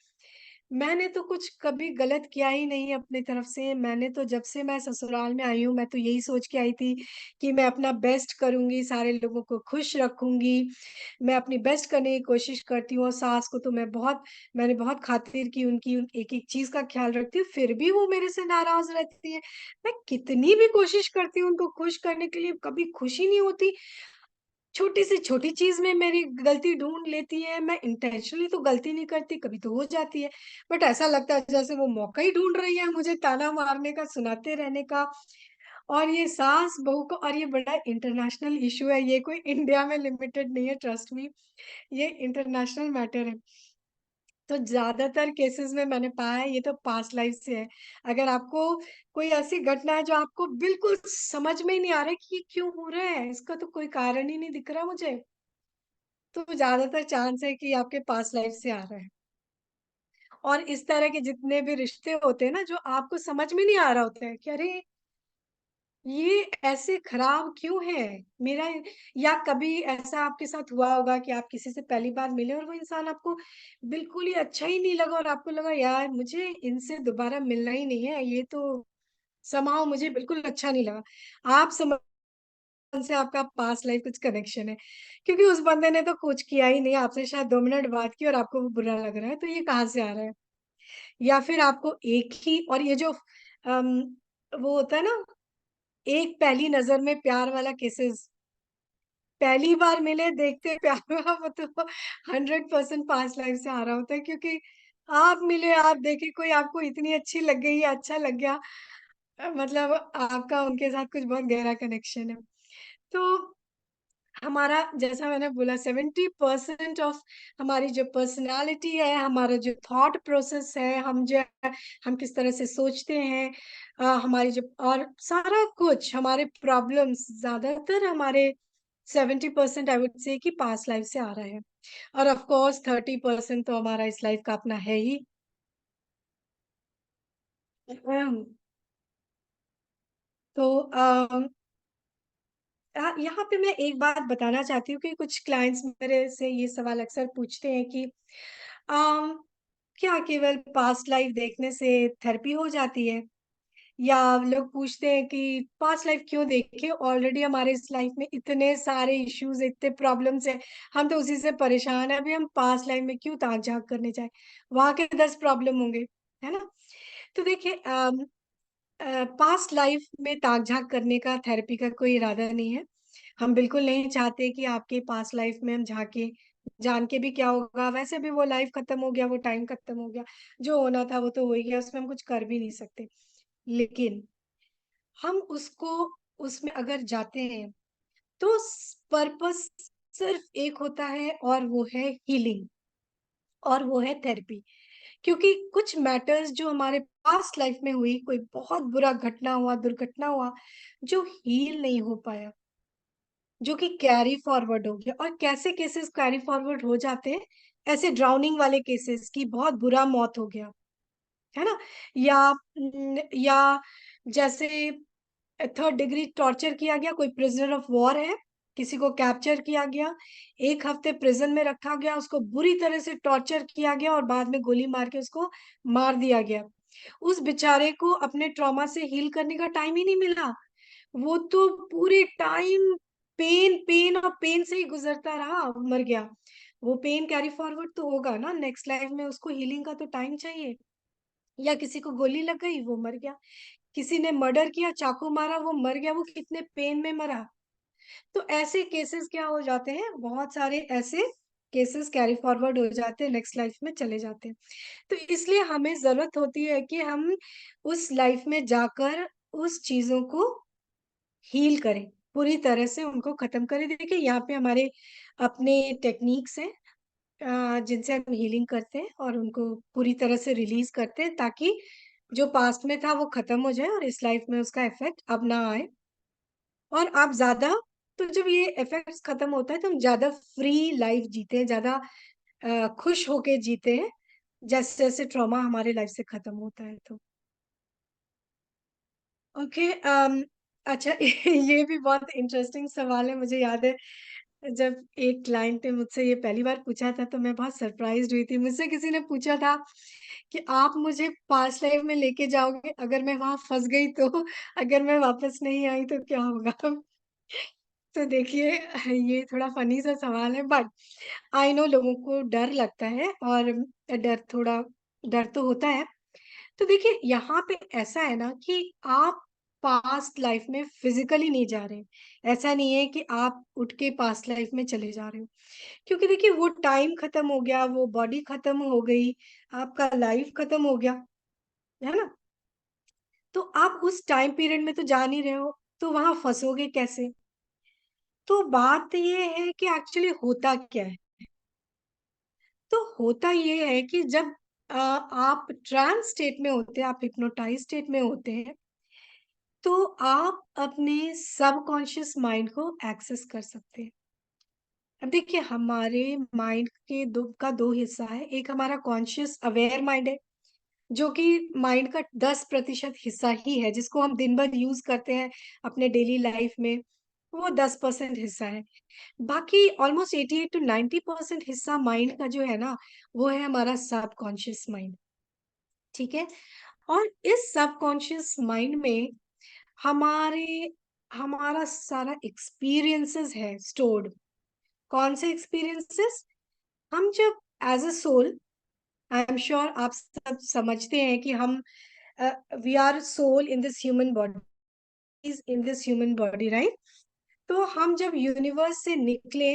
[SPEAKER 3] मैंने तो कुछ कभी गलत किया ही नहीं अपनी तरफ से। मैंने तो जब से मैं ससुराल में आई हूँ मैं तो यही सोच के आई थी कि मैं अपना बेस्ट करूंगी, सारे लोगों को खुश रखूंगी, मैं अपनी बेस्ट करने की कोशिश करती हूँ। और सास को तो मैंने बहुत खातिर की, उनकी एक एक चीज का ख्याल रखती हूँ, फिर भी वो मेरे से नाराज रहती है। मैं कितनी भी कोशिश करती हूँ उनको खुश करने के लिए, कभी खुशी नहीं होती। छोटी से छोटी चीज में मेरी गलती ढूंढ लेती है। मैं इंटेंशनली तो गलती नहीं करती, कभी तो हो जाती है, बट ऐसा लगता है जैसे वो मौका ही ढूंढ रही है मुझे ताना मारने का, सुनाते रहने का। और ये सास बहू को, और ये बड़ा इंटरनेशनल इशू है, ये कोई इंडिया में लिमिटेड नहीं है, ट्रस्ट मी, ये इंटरनेशनल मैटर है। तो ज्यादातर केसेस में मैंने पाया है ये तो पास्ट लाइफ से है। अगर आपको कोई ऐसी घटना है जो आपको बिल्कुल समझ में ही नहीं आ रहा है कि ये क्यों हो रहा है, इसका तो कोई कारण ही नहीं दिख रहा मुझे, तो ज्यादातर चांस है कि आपके पास्ट लाइफ से आ रहा है। और इस तरह के जितने भी रिश्ते होते हैं ना जो आपको समझ में नहीं आ रहा होता है कि अरे ये ऐसे खराब क्यों है मेरा, या कभी ऐसा आपके साथ हुआ होगा कि आप किसी से पहली बार मिले और वो इंसान आपको बिल्कुल ही अच्छा ही नहीं लगा और आपको लगा यार मुझे इनसे दोबारा मिलना ही नहीं है, ये तो समाओ मुझे बिल्कुल अच्छा नहीं लगा। आप समझ से आपका पास्ट लाइफ कुछ कनेक्शन है, क्योंकि उस बंदे ने तो कुछ किया ही नहीं, आपसे शायद 2 मिनट बात की और आपको वो बुरा लग रहा है, तो ये कहाँ से आ रहा है। या फिर आपको एक ही, और ये जो अम, वो होता है ना, एक पहली नजर में प्यार वाला केसेस, पहली बार मिले देखते प्यार हुआ, वो तो 100% पास्ट लाइफ से आ रहा होता है, क्योंकि आप मिले, आप देखे, कोई आपको इतनी अच्छी लग गई या अच्छा लग गया, मतलब आपका उनके साथ कुछ बहुत गहरा कनेक्शन है। तो हमारा जैसा मैंने बोला 70% ऑफ हमारी जो पर्सनालिटी है, हमारा जो थॉट प्रोसेस है, हम किस तरह से सोचते हैं, हमारी जो, और सारा कुछ हमारे प्रॉब्लम्स ज्यादातर हमारे 70% आई वुड से कि पास्ट लाइफ से आ रहा है। और ऑफ कोर्स 30% तो हमारा इस लाइफ का अपना है ही। अम, तो यहाँ पे मैं एक बात बताना चाहती हूँ कि कुछ क्लाइंट्स मेरे से ये सवाल अक्सर पूछते हैं कि अम, क्या केवल पास्ट लाइफ देखने से थेरेपी हो जाती है, या लोग पूछते हैं कि पास्ट लाइफ क्यों देखे, ऑलरेडी हमारे इस लाइफ में इतने सारे इश्यूज, इतने प्रॉब्लम्स हैं, हम तो उसी से परेशान है, अभी हम पास्ट लाइफ में क्यों ताक झांक करने जाए, वहां के 10 प्रॉब्लम होंगे, है ना। तो देखिए पास्ट लाइफ में ताक झांक करने का थेरेपी का कोई इरादा नहीं है। हम बिल्कुल नहीं चाहते कि आपके पास्ट लाइफ में हम झांके, जान के भी क्या होगा, वैसे भी वो लाइफ खत्म हो गया, वो टाइम खत्म हो गया, जो होना था वो तो हो ही गया, उसमें हम कुछ कर भी नहीं सकते। लेकिन हम उसको, उसमें अगर जाते हैं तो पर्पस सिर्फ एक होता है और वो है हीलिंग, और वो है थेरेपी। क्योंकि कुछ मैटर्स जो हमारे पास्ट लाइफ में हुई, कोई बहुत बुरा घटना हुआ, दुर्घटना हुआ, जो हील नहीं हो पाया, जो कि कैरी फॉरवर्ड हो गया। और कैसे केसेस कैरी फॉरवर्ड हो जाते हैं, ऐसे ड्राउनिंग वाले केसेस की बहुत बुरा मौत हो गया, है ना, या जैसे 3rd डिग्री टॉर्चर किया गया, कोई प्रिजनर ऑफ वॉर है, किसी को कैप्चर किया गया, 1 हफ्ते प्रिजन में रखा गया, उसको बुरी तरह से टॉर्चर किया गया और बाद में गोली मार के उसको मार दिया गया। उस बेचारे को अपने ट्रॉमा से हील करने का टाइम ही नहीं मिला, वो तो पूरे टाइम पेन पेन और पेन से ही गुजरता रहा, मर गया। वो पेन कैरी फॉरवर्ड तो होगा ना नेक्स्ट लाइफ में, उसको हीलिंग का तो टाइम चाहिए। या किसी को गोली लग गई, वो मर गया, किसी ने मर्डर किया, चाकू मारा, वो मर गया, वो कितने पेन में मरा। तो ऐसे केसेस क्या हो जाते हैं, बहुत सारे ऐसे केसेस कैरी फॉरवर्ड हो जाते हैं, नेक्स्ट लाइफ में चले जाते हैं। तो इसलिए हमें जरूरत होती है कि हम उस लाइफ में जाकर उस चीजों को हील करें, पूरी तरह से उनको खत्म करें। देखिए यहाँ पे हमारे अपने टेक्निक्स हैं, जिनसे हम हीलिंग करते हैं और उनको पूरी तरह से रिलीज करते हैं, ताकि जो पास्ट में था वो खत्म हो जाए और इस लाइफ में उसका इफेक्ट अब ना आए। और आप ज्यादा, तो जब ये इफेक्ट्स खत्म होता है तो हम ज्यादा फ्री लाइफ जीते हैं, ज्यादा खुश होके जीते हैं, जैसे जैसे ट्रॉमा हमारे लाइफ से खत्म होता है। तो ओके, अच्छा ये भी बहुत इंटरेस्टिंग सवाल है। मुझे याद है जब एक क्लाइंट ने मुझसे ये पहली बार पूछा था तो मैं बहुत सरप्राइज्ड हुई थी। मुझसे किसी ने पूछा था कि आप मुझे पास्ट लाइफ में लेके जाओगे, अगर मैं वहां फंस गई तो, अगर मैं वापस नहीं आई तो क्या होगा? तो देखिए, ये थोड़ा फनी सा सवाल है, बट आई नो लोगों को डर लगता है, और थोड़ा डर तो होता है। तो देखिए, यहाँ पे ऐसा है ना कि आप पास्ट लाइफ में फिजिकली नहीं जा रहे। ऐसा नहीं है कि आप उठ के पास्ट लाइफ में चले जा रहे हो, क्योंकि देखिए वो टाइम खत्म हो गया, वो बॉडी खत्म हो गई, आपका लाइफ खत्म हो गया, है ना? तो आप उस टाइम पीरियड में तो जा नहीं रहे हो, तो वहां फंसोगे कैसे? तो बात ये है कि एक्चुअली होता क्या है। तो होता ये है कि जब आप ट्रांस स्टेट में होते हैं, आप हिप्नोटाइज स्टेट में होते हैं, तो आप अपने सबकॉन्शियस माइंड को एक्सेस कर सकते हैं। अब देखिए, हमारे माइंड के दो हिस्सा है। एक हमारा कॉन्शियस अवेयर माइंड है, जो कि माइंड का 10% हिस्सा ही है, जिसको हम दिन भर यूज करते हैं अपने डेली लाइफ में। वो 10% हिस्सा है। बाकी ऑलमोस्ट 88 to 90% हिस्सा माइंड का जो है ना, वो है हमारा सबकॉन्शियस माइंड। ठीक है? और इस सबकॉन्शियस माइंड में हमारे हमारा सारा एक्सपीरियंसेस है स्टोर्ड। कौन से एक्सपीरियंसेस? हम जब as a soul, I am sure आप सब समझते हैं कि हम we are soul in this human body, is in this human body, right? तो हम जब यूनिवर्स से निकले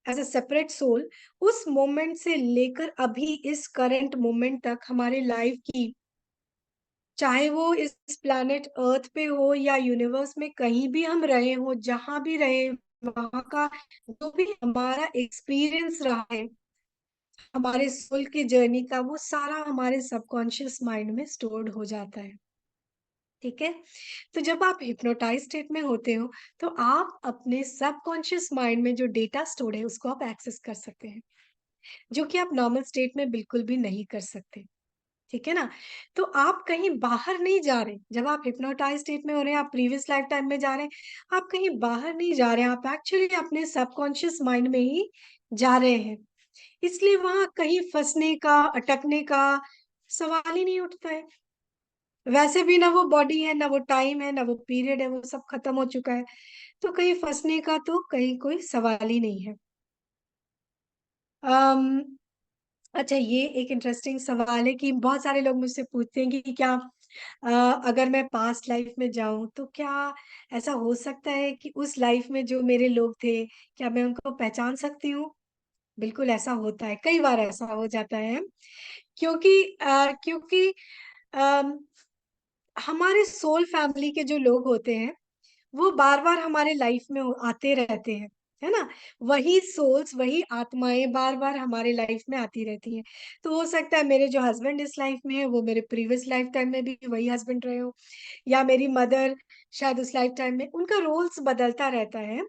[SPEAKER 3] एज अ सेपरेट सोल, उस मोमेंट से लेकर अभी इस करंट मोमेंट तक हमारे लाइफ की, चाहे वो इस प्लैनेट अर्थ पे हो या यूनिवर्स में कहीं भी हम रहे हो, जहां भी रहे, वहां का जो भी हमारा एक्सपीरियंस रहा है हमारे सोल की जर्नी का, वो सारा हमारे सबकॉन्शियस माइंड में स्टोर्ड हो जाता है। ठीक है? तो जब आप हिप्नोटाइज स्टेट में होते हो, तो आप अपने सबकॉन्शियस माइंड में जो डेटा स्टोर्ड है उसको आप एक्सेस कर सकते हैं, जो कि आप नॉर्मल स्टेट में बिल्कुल भी नहीं कर सकते। ठीक है ना? तो आप कहीं बाहर नहीं जा रहे। जब आप हिप्नोटाइज स्टेट में हो रहे हैं, आप प्रीवियस लाइफ टाइम में जा रहे हैं, आप कहीं बाहर नहीं जा रहे हैं, आप एक्चुअली अपने सबकॉन्शियस माइंड में ही जा रहे हैं। इसलिए वहां कहीं फंसने का, अटकने का सवाल ही नहीं उठता है। वैसे भी ना वो बॉडी है, ना वो टाइम है, ना वो पीरियड है, वो सब खत्म हो चुका है। तो कहीं फंसने का तो कहीं कोई सवाल ही नहीं है। अम अच्छा, ये एक इंटरेस्टिंग सवाल है कि बहुत सारे लोग मुझसे पूछते हैं कि क्या अगर मैं पास्ट लाइफ में जाऊं तो क्या ऐसा हो सकता है कि उस लाइफ में जो मेरे लोग थे, क्या मैं उनको पहचान सकती हूँ? बिल्कुल ऐसा होता है, कई बार ऐसा हो जाता है। क्योंकि अम, हमारे सोल फैमिली के जो लोग होते हैं, वो बार-बार हमारे लाइफ में आते रहते हैं, है ना? वही सोल्स, वही आत्माएँ बार-बार हमारे लाइफ में आती रहती हैं। तो हो सकता है मेरे जो हस्बैंड इस लाइफ में है, वो मेरे प्रीवियस लाइफ टाइम में भी वही हस्बैंड रहे हों, या मेरी मदर शायद उस लाइफ टाइम में, उनका रोल्स बदलता रहता है।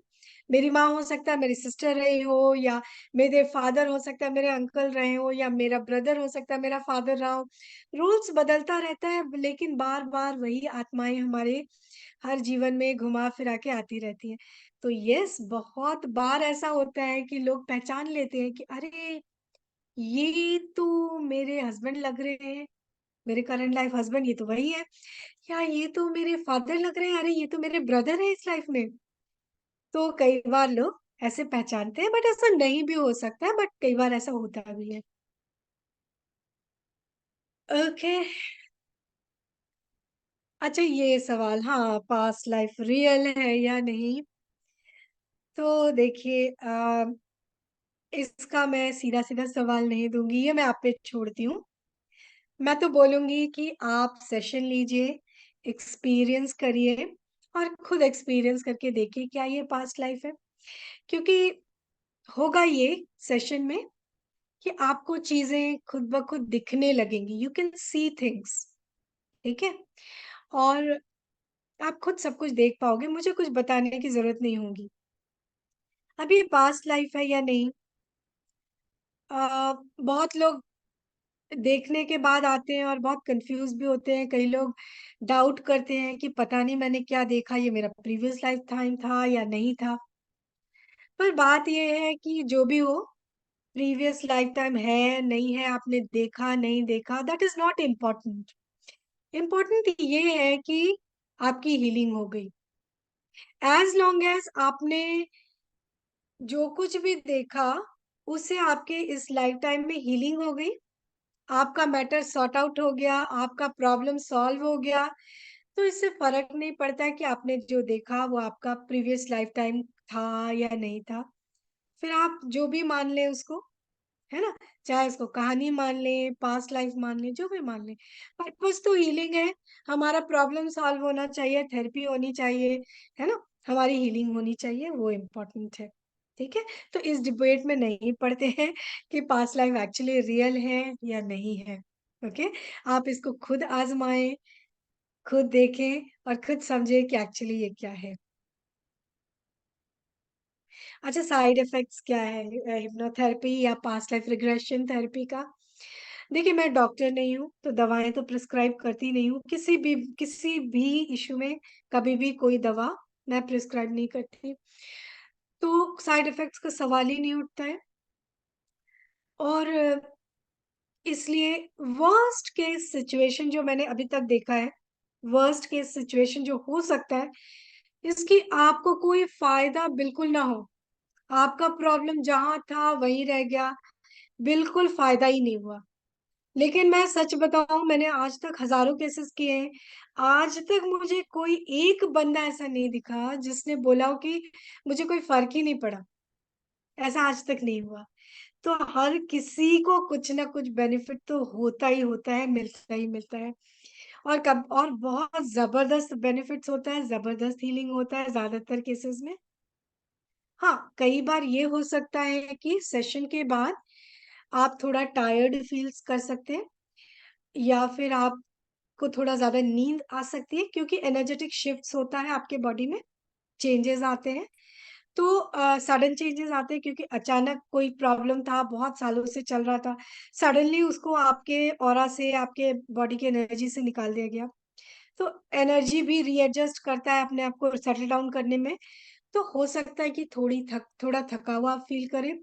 [SPEAKER 3] मेरी माँ हो सकता है मेरी सिस्टर रही हो, या मेरे फादर हो सकता है मेरे अंकल रहे हो, या मेरा ब्रदर हो सकता है मेरा फादर रहा हो। रोल्स बदलता रहता है, लेकिन बार-बार वही आत्माएँ हमारे हर जीवन में घुमा फिरा के आती रहती हैं। तो यस, बहुत बार ऐसा होता है कि लोग पहचान लेते हैं कि अरे! ये तो मेरे हस्बैंड लग रहे हैं, मेरे करंट लाइफ हस्बैंड, ये तो वही है। या ये तो मेरे फादर लग रहे हैं, अरे ये तो मेरे ब्रदर है इस लाइफ में। तो कई बार लोग ऐसे पहचानते हैं, बट ऐसा नहीं भी हो सकता है, बट कई बार ऐसा होता भी है। ओके। अच्छा, ये सवाल, हाँ, पास्ट लाइफ रियल है या नहीं? तो देखिए, इसका मैं सीधा-सीधा सवाल नहीं दूँगी, ये मैं आप पे छोड़ती हूँ। मैं तो बोलूँगी कि आप सेशन लीजिए, एक्सपीरियंस करिए और खुद एक्सपीरियंस करके देखिए क्या ये पास्ट लाइफ है। क्योंकि होगा ये सेशन में, कि आपको चीजें खुद ब खुद दिखने लगेंगी, यू कैन सी थिंग्स, ठीक है? और आप खुद सब कुछ देख पाओगे, मुझे कुछ बताने की जरूरत नहीं होगी। अब ये पास्ट लाइफ है या नहीं, बहुत लोग देखने के बाद आते हैं और बहुत कंफ्यूज भी होते हैं। कई लोग डाउट करते हैं कि पता नहीं मैंने क्या देखा, ये मेरा प्रीवियस लाइफ टाइम था या नहीं था। पर बात ये है कि जो भी हो, प्रीवियस लाइफ टाइम है नहीं है, आपने देखा नहीं देखा, that is not important. Important ये है कि आपकी हीलिंग हो गई। एज लॉन्ग एज आपने जो कुछ भी देखा उससे आपके इस लाइफ टाइम में हीलिंग हो गई, आपका मैटर सॉर्ट आउट हो गया, आपका प्रॉब्लम सॉल्व हो गया, तो इससे फर्क नहीं पड़ता है कि आपने जो देखा वो आपका प्रीवियस लाइफ टाइम था या नहीं था। फिर आप जो भी मान लें उसको, है ना, चाहे उसको कहानी मान लें, पास्ट लाइफ मान लें, जो भी मान लें, पर्पस तो हीलिंग है। हमारा प्रॉब्लम सॉल्व होना चाहिए, थेरेपी होनी चाहिए, है ना, हमारी हीलिंग होनी चाहिए, वो इम्पोर्टेंट है। ठीक है, तो इस डिबेट में नहीं पढ़ते हैं कि पास्ट लाइफ एक्चुअली रियल है या नहीं है। ओके, आप इसको खुद आजमाएं, खुद देखें और खुद समझें कि एक्चुअली ये क्या है। अच्छा, साइड इफेक्ट्स क्या है हिप्नोथेरेपी या पास्ट लाइफ रिग्रेशन थेरेपी का? देखिए, मैं डॉक्टर नहीं हूँ तो दवाएं तो प्रिस्क्राइब करती नहीं हूँ, किसी भी इशू में कभी भी कोई दवा मैं प्रिस्क्राइब नहीं करती, तो साइड इफेक्ट्स का सवाल ही नहीं उठता है। और इसलिए वर्स्ट केस सिचुएशन जो मैंने अभी तक देखा है, वर्स्ट केस सिचुएशन जो हो सकता है, इसकी आपको कोई फायदा बिल्कुल ना हो, आपका प्रॉब्लम जहां था वहीं रह गया, बिल्कुल फायदा ही नहीं हुआ। लेकिन मैं सच बताऊं, मैंने आज तक हजारों केसेस किए हैं, आज तक मुझे कोई एक बंदा ऐसा नहीं दिखा जिसने बोला हो कि मुझे कोई फर्क ही नहीं पड़ा। ऐसा आज तक नहीं हुआ। तो हर किसी को कुछ ना कुछ बेनिफिट तो होता ही होता है, मिलता ही मिलता है। और बहुत जबरदस्त बेनिफिट्स होता है, जबरदस्त हीलिंग होता है ज्यादातर केसेस में। हाँ, कई बार ये हो सकता है कि सेशन के बाद आप थोड़ा टायर्ड फील्स कर सकते हैं, या फिर आपको थोड़ा ज्यादा नींद आ सकती है, क्योंकि एनर्जेटिक शिफ्ट्स होता है आपके बॉडी में, चेंजेस आते हैं। तो सडन चेंजेस आते हैं क्योंकि अचानक कोई प्रॉब्लम था, बहुत सालों से चल रहा था, सडनली उसको आपके ऑरा से, आपके बॉडी की एनर्जी से निकाल दिया गया। तो एनर्जी भी रीएडजस्ट करता है अपने आप को सेटल डाउन करने में। तो हो सकता है कि थोड़ा थका हुआ फील करें,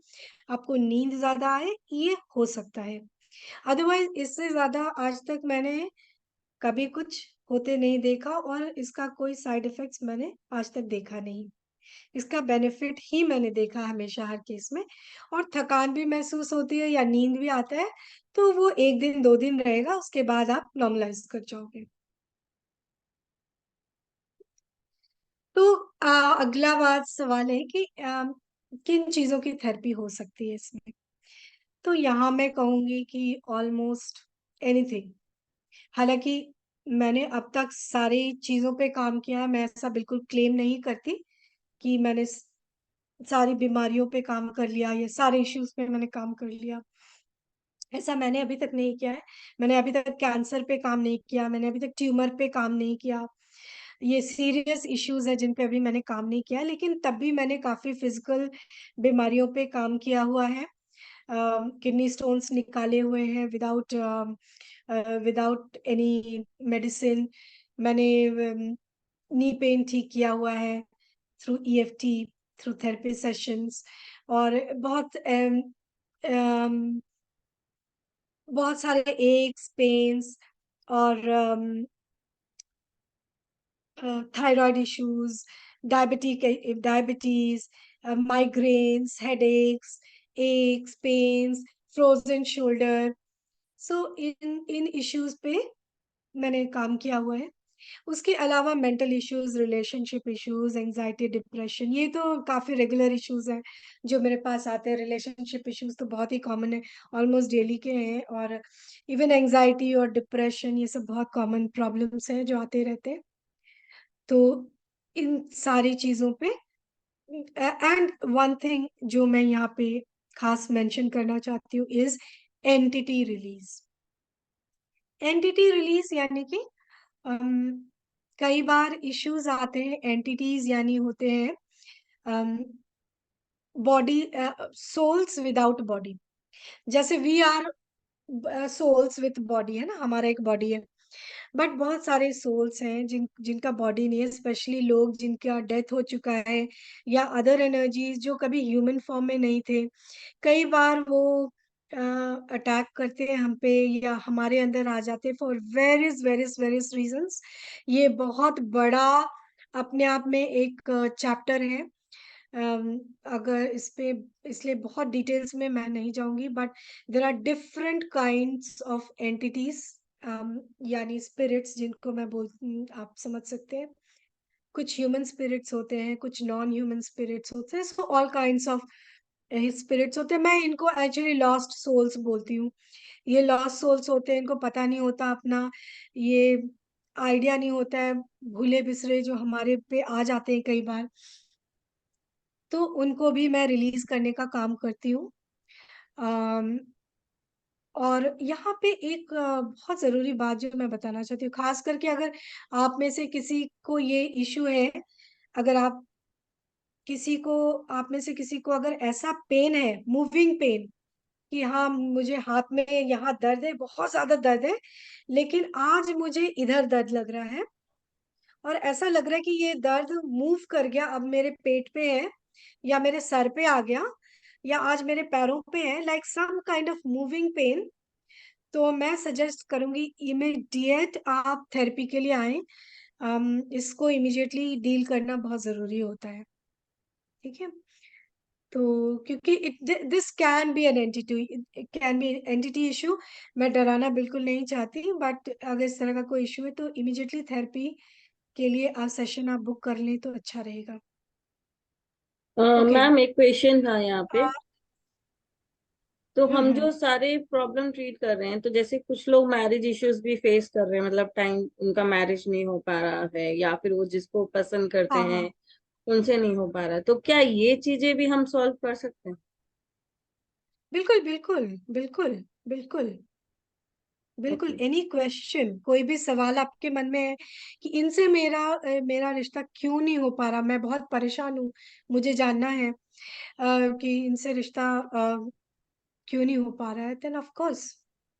[SPEAKER 3] आपको नींद ज्यादा आए, ये हो सकता है। अदरवाइज इससे ज्यादा आज तक मैंने कभी कुछ होते नहीं देखा, और इसका कोई साइड इफेक्ट्स मैंने आज तक देखा नहीं। इसका बेनिफिट ही मैंने देखा हमेशा हर केस में। और थकान भी महसूस होती है या नींद भी आता है, तो वो 1 दिन 2 दिन रहेगा, उसके बाद आप नॉर्मलाइज कर जाओगे। तो अगला बात सवाल है कि किन चीजों की थेरेपी हो सकती है इसमें। तो यहाँ मैं कहूंगी कि ऑलमोस्ट एनीथिंग। हालांकि मैंने अब तक सारी चीजों पे काम किया है, मैं ऐसा बिल्कुल क्लेम नहीं करती कि मैंने सारी बीमारियों पे काम कर लिया या सारे इश्यूज पे मैंने काम कर लिया। ऐसा मैंने अभी तक नहीं किया है। मैंने अभी तक कैंसर पे काम नहीं किया, मैंने अभी तक ट्यूमर पे काम नहीं किया। ये सीरियस इश्यूज है जिन पे अभी मैंने काम नहीं किया, लेकिन तब भी मैंने काफी फिजिकल बीमारियों पे काम किया हुआ है। किडनी स्टोन्स निकाले हुए हैं विदाउट एनी मेडिसिन। मैंने नी पेन ठीक किया हुआ है through EFT, through therapy sessions. और अम, बहुत सारे एक्स पेन्स और thyroid issues, diabetes, migraines, headaches, aches pains, frozen shoulder. So इन इन इश्यूज पे मैंने काम किया हुआ है। उसके अलावा mental issues, relationship issues, anxiety, depression, ये तो काफी रेगुलर इश्यूज हैं जो मेरे पास आते हैं। रिलेशनशिप इश्यूज तो बहुत ही कॉमन है, ऑलमोस्ट डेली के हैं। और इवन एंजाइटी और डिप्रेशन, ये सब बहुत कॉमन प्रॉब्लम्स हैं जो आते रहते हैं। तो इन सारी चीजों पे, एंड वन थिंग जो मैं यहाँ पे खास मेंशन करना चाहती हूँ is entity release. Entity release यानी कि कई बार इश्यूज आते हैं, एंटिटीज यानी होते हैं बॉडी, सोल्स विदाउट बॉडी। जैसे we are souls with body, है ना, हमारा एक बॉडी है, बट बहुत सारे सोल्स हैं जिनका बॉडी नहीं है, स्पेशली लोग जिनका डेथ हो चुका है या अदर एनर्जीज जो कभी ह्यूमन फॉर्म में नहीं थे। कई बार वो अटैक करते हैं हम पे या हमारे अंदर आ जाते हैं for various various various reasons. ये बहुत बड़ा अपने आप में एक चैप्टर है। अगर इस पे, इसलिए बहुत डिटेल्स में मैं नहीं जाऊंगी, but there are different kinds of entities, यानी स्पिरिट्स जिनको मैं आप समझ सकते हैं। कुछ ह्यूमन स्पिरिट्स होते हैं, कुछ नॉन ह्यूमन स्पिरिट्स होते हैं, so all kinds of spirits होते हैं। मैं इनको एक्चुअली लॉस्ट सोल्स बोलती हूँ। ये लॉस्ट सोल्स होते हैं, इनको पता नहीं होता अपना, ये आइडिया नहीं होता है, भूले बिसरे जो हमारे पे आ जाते हैं कई बार, तो उनको भी मैं रिलीज करने का काम करती हूँ। अम, और यहाँ पे एक बहुत जरूरी बात जो मैं बताना चाहती हूँ, खास करके अगर आप में से किसी को ये इशू है, अगर आप में से किसी को अगर ऐसा पेन है, मूविंग पेन, कि हाँ मुझे हाथ में यहाँ दर्द है, बहुत ज्यादा दर्द है, लेकिन आज मुझे इधर दर्द लग रहा है और ऐसा लग रहा है कि ये दर्द मूव कर गया, अब मेरे पेट पे है या मेरे सर पे आ गया या आज मेरे पैरों पे है, like some kind of moving pain, तो मैं सजेस्ट करूंगी इमीडिएट आप थेरेपी के लिए आए। इसको इमीडिएटली डील करना बहुत जरूरी होता है, ठीक है। तो क्योंकि this can be an entity, can be entity issue. मैं डराना बिल्कुल नहीं चाहती, बट अगर इस तरह का कोई इशू है तो इमीडिएटली थेरेपी के लिए आप सेशन आप बुक कर लें तो अच्छा रहेगा। ओके।
[SPEAKER 1] मैम एक क्वेश्चन था यहाँ पे। तो हम
[SPEAKER 3] हम्म।
[SPEAKER 1] जो सारे प्रॉब्लम ट्रीट कर रहे हैं, तो जैसे कुछ लोग मैरिज इश्यूज भी फेस कर रहे हैं, मतलब टाइम उनका मैरिज नहीं हो पा रहा है या फिर वो जिसको पसंद करते
[SPEAKER 3] हाँ
[SPEAKER 1] हैं
[SPEAKER 3] हाँ,
[SPEAKER 1] उनसे नहीं हो पा रहा, तो क्या ये चीजें भी हम सॉल्व कर सकते हैं?
[SPEAKER 3] बिल्कुल बिल्कुल बिल्कुल बिल्कुल बिल्कुल।
[SPEAKER 1] ओके।
[SPEAKER 3] एनी क्वेश्चन, कोई भी सवाल आपके मन में है कि इनसे मेरा रिश्ता क्यों नहीं हो पा रहा, मैं बहुत परेशान हूँ, मुझे जानना है कि इनसे रिश्ता क्यों नहीं हो पा रहा है, देन ऑफ कोर्स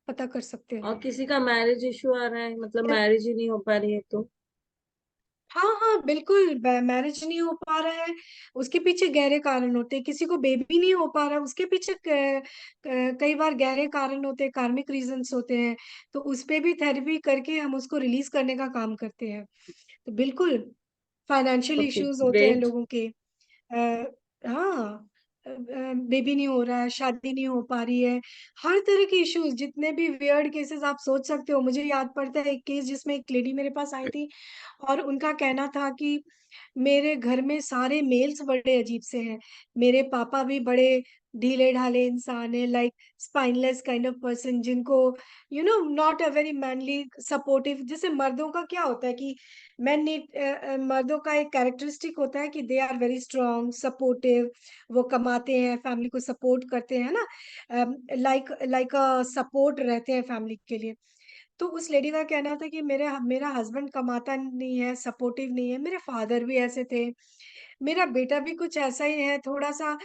[SPEAKER 3] पता कर सकते हैं।
[SPEAKER 1] और किसी का मैरिज इशू आ रहा है, मतलब मैरिज ही नहीं हो पा रही है, तो
[SPEAKER 3] हाँ हाँ बिल्कुल, मैरिज नहीं हो पा रहा है, उसके पीछे गहरे कारण होते हैं। किसी को बेबी नहीं हो पा रहा है, उसके पीछे कई बार गहरे कारण होते हैं, कार्मिक रीजंस होते हैं, तो उस पे भी थेरेपी करके हम उसको रिलीज करने का काम करते हैं। तो बिल्कुल, फाइनेंशियल
[SPEAKER 1] ओके
[SPEAKER 3] इश्यूज होते हैं
[SPEAKER 1] ग्रेट।
[SPEAKER 3] लोगों के, हाँ, बेबी नहीं हो रहा है, शादी नहीं हो पा रही है, हर तरह के इश्यूज, जितने भी वियर्ड केसेस आप सोच सकते हो। मुझे याद पड़ता है एक केस जिसमें एक लेडी मेरे पास आई थी और उनका कहना था कि मेरे घर में सारे मेल्स बड़े अजीब से हैं, मेरे पापा भी बड़े ढीले ढाले इंसान है, like spineless kind of person, जिनको not a very manly supportive. जैसे मर्दों का क्या होता है कि मर्दों का एक कैरेक्टरिस्टिक होता है कि they are very strong supportive, वो कमाते हैं, फैमिली को सपोर्ट करते हैं ना, लाइक लाइक अ सपोर्ट रहते हैं फैमिली के लिए। तो उस लेडी का कहना था कि मेरा हस्बैंड कमाता नहीं है, सपोर्टिव नहीं है, मेरे फादर भी ऐसे थे, मेरा बेटा भी कुछ ऐसा ही है, थोड़ा सा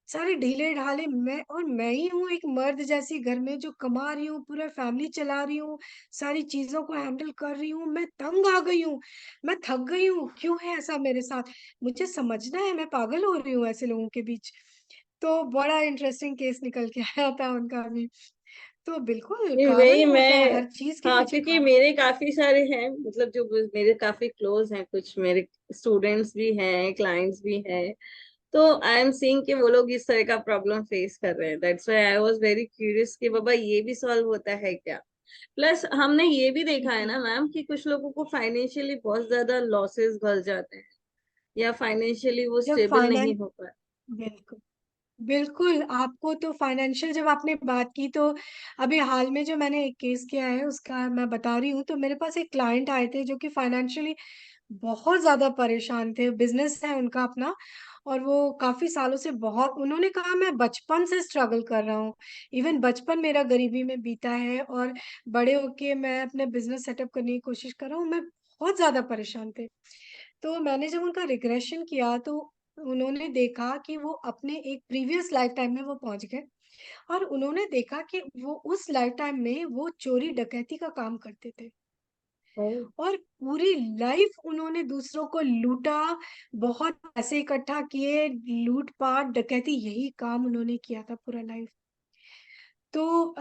[SPEAKER 3] सारे ढीले ढाले, मैं ही हूँ एक मर्द जैसी घर में जो कमा रही हूँ, पूरा फैमिली चला रही हूँ, सारी चीजों को हैंडल कर रही हूँ, मैं तंग आ गई हूँ, मैं थक गई हूँ, क्यों है ऐसा मेरे साथ, मुझे समझना है, मैं पागल हो रही हूँ ऐसे लोगों के बीच। तो बड़ा इंटरेस्टिंग केस निकल के आया था उनका भी। तो बिल्कुल
[SPEAKER 1] नहीं
[SPEAKER 3] कारण
[SPEAKER 1] वही
[SPEAKER 3] होता है,
[SPEAKER 1] मैं,
[SPEAKER 3] हर चीज के
[SPEAKER 1] हाँ
[SPEAKER 3] पीछे
[SPEAKER 1] क्योंकि
[SPEAKER 3] कारण।
[SPEAKER 1] मेरे काफी सारे हैं, मतलब जो मेरे काफी क्लोज हैं, कुछ मेरे स्टूडेंट्स भी हैं, क्लाइंट्स भी हैं, तो आई एम सीइंग कि वो लोग इस तरह का प्रॉब्लम फेस कर रहे हैं। That's why I was very curious कि बाबा ये भी सॉल्व होता है क्या। प्लस हमने ये भी देखा है
[SPEAKER 3] बिल्कुल,
[SPEAKER 1] ना मैम कि कुछ लोगों को फाइनेंशियली बहुत ज्यादा लॉसेस भर जाते हैं या फाइनेंशियली वो
[SPEAKER 3] जब
[SPEAKER 1] स्टेबल नहीं
[SPEAKER 3] फाइनेंस,
[SPEAKER 1] हो पाए।
[SPEAKER 3] बिल्कुल बिल्कुल, आपको तो फाइनेंशियल, जब आपने बात की तो अभी हाल में जो मैंने एक केस किया है उसका मैं बता रही हूँ। तो मेरे पास एक क्लाइंट आए थे जो कि फाइनेंशियली बहुत ज्यादा परेशान थे, बिजनेस है उनका अपना, और वो काफी सालों से बहुत, उन्होंने कहा मैं बचपन से स्ट्रगल कर रहा हूँ, इवन बचपन मेरा गरीबी में बीता है, और बड़े होके मैं अपने बिजनेस सेटअप करने की कोशिश कर रहा हूँ, मैं बहुत ज्यादा परेशान थे। तो मैंने जब उनका रिग्रेशन किया तो उन्होंने देखा कि वो अपने एक प्रीवियस लाइफ टाइम में वो पहुंच गए, और उन्होंने देखा कि वो उस लाइफ टाइम में वो चोरी डकैती का काम करते थे,
[SPEAKER 1] ओह,
[SPEAKER 3] और पूरी लाइफ उन्होंने दूसरों को लूटा, बहुत पैसे इकट्ठा किए, लूटपाट डकैती यही काम उन्होंने किया था पूरा लाइफ। तो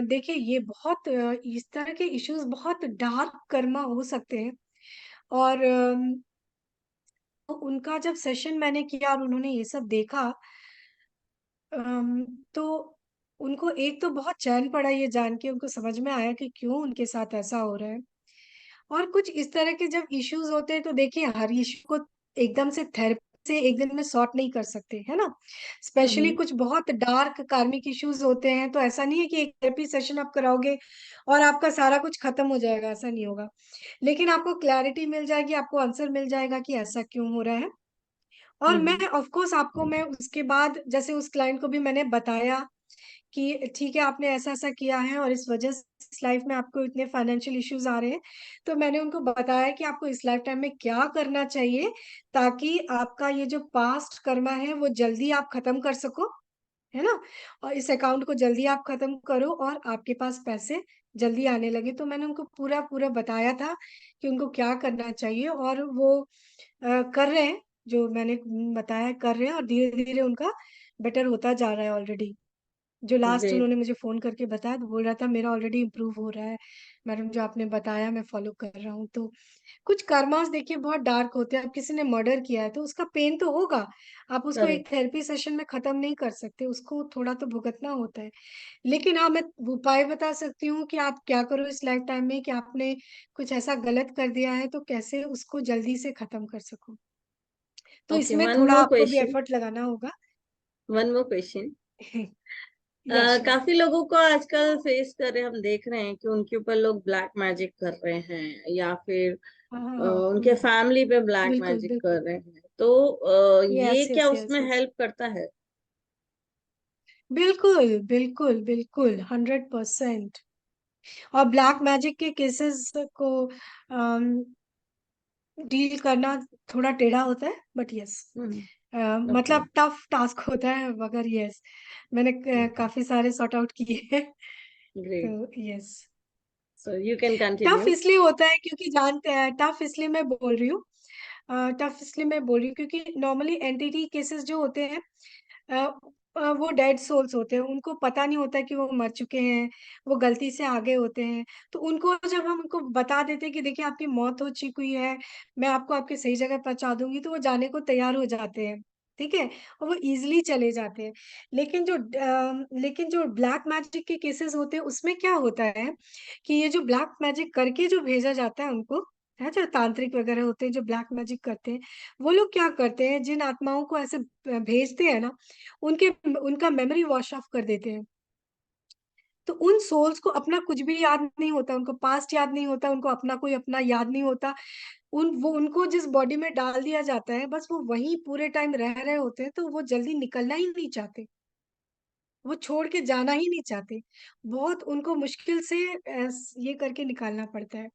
[SPEAKER 3] देखिए ये बहुत इस तरह के इश्यूज बहुत डार्क कर्मा हो सकते हैं। और तो उनका जब सेशन मैंने किया और उन्होंने ये सब देखा, तो उनको एक तो बहुत चैन पड़ा ये जान के, उनको समझ में आया कि क्यों उनके साथ ऐसा हो रहा है। और कुछ इस तरह के जब इश्यूज होते हैं तो देखिए हर इश्यू को एकदम से थेरेपी से एक दिन में सॉर्ट नहीं कर सकते, है ना। स्पेशली
[SPEAKER 1] हम्म,
[SPEAKER 3] कुछ बहुत डार्क कार्मिक इश्यूज होते हैं, तो ऐसा नहीं है कि एक थेरेपी सेशन आप कराओगे और आपका सारा कुछ खत्म हो जाएगा, ऐसा नहीं होगा। लेकिन आपको क्लैरिटी मिल जाएगी, आपको आंसर मिल जाएगा कि ऐसा क्यों हो रहा है। और मैं
[SPEAKER 1] हम्म,
[SPEAKER 3] ऑफ कोर्स आपको, मैं उसके बाद जैसे उस क्लाइंट को भी मैंने बताया कि ठीक है आपने ऐसा ऐसा किया है और इस वजह से इस लाइफ में आपको इतने फाइनेंशियल इश्यूज आ रहे हैं। तो मैंने उनको बताया कि आपको इस लाइफ टाइम में क्या करना चाहिए ताकि आपका ये जो पास्ट कर्मा है वो जल्दी आप खत्म कर सको, है ना। और इस अकाउंट को जल्दी आप खत्म करो और आपके पास पैसे जल्दी आने लगे। तो मैंने उनको पूरा पूरा बताया था कि उनको क्या करना चाहिए, और वो कर रहे हैं, जो मैंने बताया कर रहे हैं, और धीरे धीरे उनका बेटर होता जा रहा है ऑलरेडी। जो लास्ट
[SPEAKER 1] ग्रेट।
[SPEAKER 3] उन्होंने मुझे फोन करके बताया तो बोल रहा था मेरा ऑलरेडी इम्प्रूव हो रहा है मैडम, जो आपने बताया मैं फॉलो कर रहा हूँ। तो कुछ कर्मास देखिए बहुत डार्क होते हैं। अब किसी ने मर्डर किया है तो उसका पेन तो होगा, आप उसको एक
[SPEAKER 1] करेक्ट।
[SPEAKER 3] थेरेपी सेशन में खत्म नहीं कर सकते, उसको थोड़ा तो भुगतना होता है। लेकिन हाँ मैं उपाय बता सकती हूँ कि आप क्या करो इस लाइफ टाइम में कि आपने कुछ ऐसा गलत कर दिया है तो कैसे उसको जल्दी से खत्म कर सको। तो
[SPEAKER 1] ओके,
[SPEAKER 3] इसमें
[SPEAKER 1] वन
[SPEAKER 3] थोड़ा
[SPEAKER 1] मोर
[SPEAKER 3] आपको भी
[SPEAKER 1] क्वेश्चन।
[SPEAKER 3] एफर्ट लगाना होगा।
[SPEAKER 1] One more question.
[SPEAKER 3] या श्योर।
[SPEAKER 1] काफी लोगों को आजकल फेस कर रहे, हम देख रहे हैं कि उनके ऊपर लोग ब्लैक मैजिक कर रहे हैं, या फिर
[SPEAKER 3] हाँ हाँ हाँ
[SPEAKER 1] उनके फैमिली पे ब्लैक
[SPEAKER 3] बिल्कुल
[SPEAKER 1] मैजिक
[SPEAKER 3] बिल्कुल।
[SPEAKER 1] कर रहे हैं, तो ये
[SPEAKER 3] यस
[SPEAKER 1] क्या
[SPEAKER 3] यस यस
[SPEAKER 1] उसमें
[SPEAKER 3] यस।
[SPEAKER 1] हेल्प करता है?
[SPEAKER 3] बिल्कुल बिल्कुल बिल्कुल 100%। और ब्लैक मैजिक के केसेस को डील करना थोड़ा टेढ़ा होता है, बट यस
[SPEAKER 1] ओके,
[SPEAKER 3] मतलब टफ टास्क होता है, मगर यस मैंने काफी सारे सॉर्ट आउट किए हैं।
[SPEAKER 1] ग्रेट।
[SPEAKER 3] तो yes.
[SPEAKER 1] So you can
[SPEAKER 3] tough
[SPEAKER 1] continue.
[SPEAKER 3] इसलिए होता है क्योंकि जानते हैं, टफ इसलिए मैं बोल रही हूँ, टफ इसलिए मैं बोल रही हूँ क्योंकि नॉर्मली एंटिटी केसेस जो होते हैं अ, वो डेड सोल्स होते हैं, उनको पता नहीं होता कि वो मर चुके हैं, वो गलती से आगे होते हैं। तो उनको जब हम उनको बता देते हैं कि देखिए आपकी मौत हो चुकी है, मैं आपको आपके सही जगह पहुंचा दूंगी, तो वो जाने को तैयार हो जाते हैं, ठीक है, और वो इजिली चले जाते हैं। लेकिन जो ब्लैक मैजिक के केसेस होते हैं उसमें क्या होता है कि ये जो ब्लैक मैजिक करके जो भेजा जाता है उनको, है जो तांत्रिक वगैरह होते हैं जो ब्लैक मैजिक करते हैं, वो लोग क्या करते हैं जिन आत्माओं को ऐसे भेजते हैं ना, उनके उनका मेमोरी वॉश ऑफ कर देते हैं। तो उन सोल्स को अपना कुछ भी याद नहीं होता, उनको पास्ट याद नहीं होता, उनको अपना कोई अपना याद नहीं होता। उनको जिस बॉडी में डाल दिया जाता है बस वो वहीं पूरे टाइम रह रहे होते हैं, तो वो जल्दी निकलना ही नहीं चाहते, वो छोड़ के जाना ही नहीं चाहते। बहुत उनको मुश्किल से ये करके निकालना पड़ता है।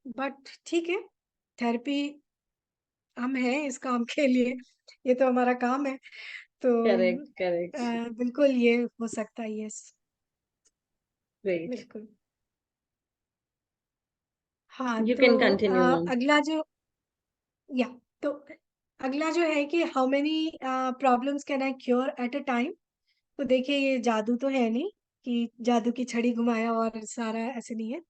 [SPEAKER 3] बट ठीक है, थेरेपी हम हैं इस काम के लिए, ये तो हमारा काम है। तो
[SPEAKER 1] करेक्ट, करेक्ट।
[SPEAKER 3] बिल्कुल ये हो सकता है, यस
[SPEAKER 1] ग्रेट।
[SPEAKER 3] बिल्कुल। हाँ
[SPEAKER 1] यू
[SPEAKER 3] तो
[SPEAKER 1] कैन कंटिन्यू मैम।
[SPEAKER 3] अगला जो, या तो अगला जो है कि how many problems can I cure at a time. तो देखिए ये जादू तो है नहीं कि जादू की छड़ी घुमाया और सारा, ऐसे नहीं है।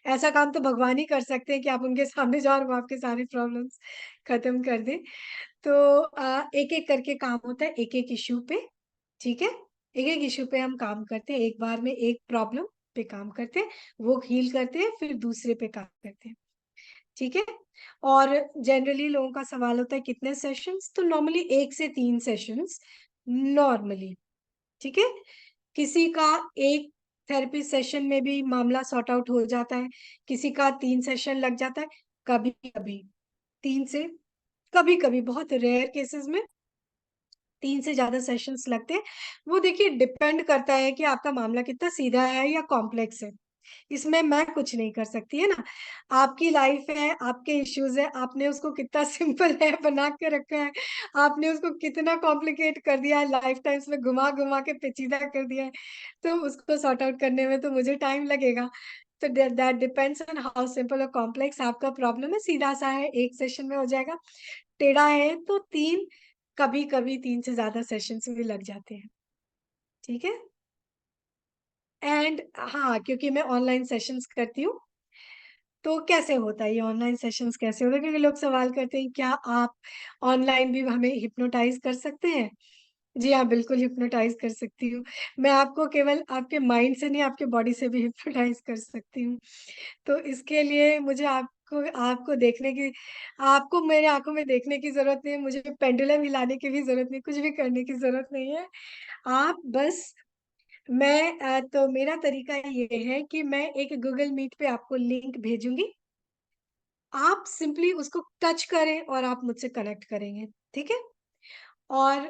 [SPEAKER 3] ऐसा काम तो भगवान ही कर सकते हैं कि आप उनके सामने जाओ और वो आपके सारे प्रॉब्लम्स खत्म कर दें। तो एक एक करके काम होता है, एक एक इश्यू पे, ठीक है, एक एक इश्यू पे हम काम करते हैं, एक बार में एक प्रॉब्लम पे काम करते हैं, वो हील करते हैं, फिर दूसरे पे काम करते हैं, ठीक है। और जनरली लोगों का सवाल होता है कितने सेशंस, तो नॉर्मली 1 से 3 सेशंस नॉर्मली, ठीक है। किसी का एक थेरेपी सेशन में भी मामला सॉर्ट आउट हो जाता है, किसी का 3 सेशन लग जाता है, कभी कभी 3 से, कभी कभी बहुत रेयर केसेस में 3 से ज़्यादा सेशंस लगते हैं। वो देखिए डिपेंड करता है कि आपका मामला कितना सीधा है या कॉम्प्लेक्स है। इसमें मैं कुछ नहीं कर सकती, है ना? आपकी लाइफ़ है, आपके इश्यूज़ हैं, आपने उसको कितना सिंपल है बना के रखा है, आपने उसको कितना कॉम्प्लिकेट कर दिया है, लाइफ़ टाइम्स में घुमा-घुमा के पेचीदा कर दिया है, तो उसको सॉर्ट आउट करने में तो मुझे टाइम लगेगा। तो that depends on how simple और कॉम्प्लेक्स आपका प्रॉब्लम है। सीधा-सा है, 1 सेशन में हो जाएगा, टेढ़ा है तो 3, कभी-कभी 3 से ज़्यादा सेशंस भी लग जाते हैं। ठीक है? एंड हाँ, क्योंकि मैं ऑनलाइन सेशंस करती हूँ, तो कैसे होता है ये ऑनलाइन सेशंस कैसे होता है? क्योंकि लोग सवाल करते हैं, क्या आप ऑनलाइन भी हमें हिप्नोटाइज़ कर सकते हैं? जी हाँ, बिल्कुल हिप्नोटाइज़ कर सकती हूँ। मैं आपको केवल आपके माइंड से नहीं, आपके बॉडी से भी हिप्नोटाइज़ कर सकती हूँ। तो इसके लिए मुझे आपको आपको देखने की आपको मेरे आँखों में देखने की ज़रूरत नहीं है, मुझे पेंडुलम हिलाने की भी ज़रूरत नहीं, कुछ भी करने की ज़रूरत नहीं है। आप बस तो मेरा तरीका ये है कि मैं एक गूगल मीट पे आपको लिंक भेजूँगी। आप सिंपली उसको टच करें और आप मुझसे कनेक्ट करेंगे, ठीक है? और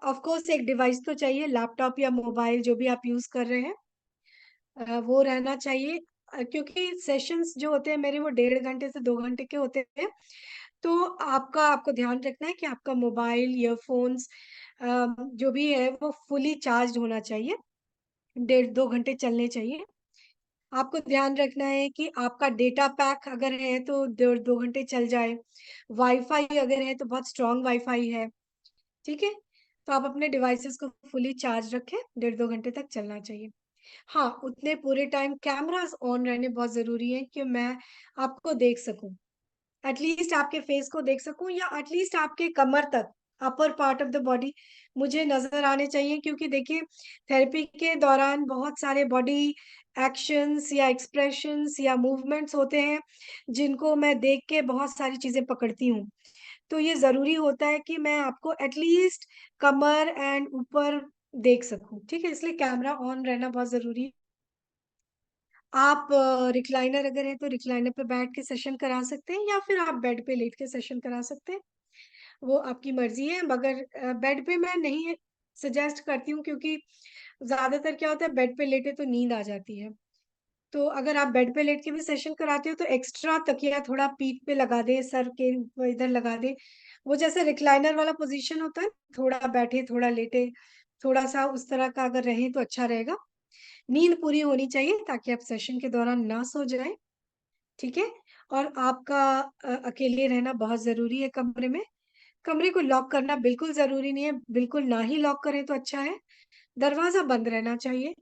[SPEAKER 3] ऑफ़ कोर्स एक डिवाइस तो चाहिए, लैपटॉप या मोबाइल जो भी आप यूज़ कर रहे हैं वो रहना चाहिए क्योंकि सेशंस जो होते हैं मेरे वो 1.5 घंटे से 2 घंटे के होते हैं। तो आपको ध्यान रखना है कि आपका मोबाइल, ईयरफ़ोन्स जो भी है वो फुली चार्ज्ड होना चाहिए, 1.5-2 घंटे चलने चाहिए। आपको ध्यान रखना है कि आपका डेटा पैक अगर है तो 2 घंटे चल जाए। वाईफ़ाई अगर है तो बहुत स्ट्रॉन्ग वाईफ़ाई है, ठीक है? तो आप अपने डिवाइसेज़ को फुली चार्ज रखें, 1.5-2 घंटे तक चलना चाहिए। हाँ, उतने पूरे टाइम कैमराज़ ऑन रहने बहुत ज़रूरी है कि मैं आपको देख सकूँ। एटलीस्ट आपके फेस को देख सकूँ या एटलीस्ट आपके कमर तक, upper part of the body मुझे नज़र आने चाहिए क्योंकि देखिए थेरेपी के दौरान बहुत सारे बॉडी एक्शंस या एक्सप्रेशंस या मूवमेंट्स होते हैं, जिनको मैं देख के बहुत सारी चीज़ें पकड़ती हूँ। तो ये ज़रूरी होता है कि मैं आपको एटलीस्ट कमर एंड ऊपर देख सकूँ, ठीक है? इसलिए कैमरा ऑन रहना बहुत ज़रूरी है। आप रिक्लाइनर अगर है तो रिक्लाइनर पे बैठ के सेशन करा सकते हैं या फिर आप बेड पे लेट के सेशन करा सकते हैं। वो आपकी मर्ज़ी है मगर बेड पे मैं नहीं सजेस्ट करती हूँ क्योंकि ज़्यादातर क्या होता है बेड पे लेटे तो नींद आ जाती है। तो अगर आप बेड पे लेट के भी सेशन कराते हो तो एक्स्ट्रा तकिया थोड़ा पीठ पे लगा दें, सर के इधर लगा दें। वो जैसे रिक्लाइनर वाला पोज़ीशन होता है, थोड़ा बैठे, थोड़ा लेटे, थोड़ा-सा उस तरह का अगर रहें तो अच्छा रहेगा। नींद पूरी होनी चाहिए ताकि आप सेशन के दौरान ना सो जाएँ, ठीक है? और आपका अकेले रहना बहुत ज़रूरी है कमरे में। कमरे को लॉक करना बिल्कुल ज़रूरी नहीं है, बिल्कुल ना ही लॉक करें तो अच्छा है। दरवाज़ा बंद रहना चाहिए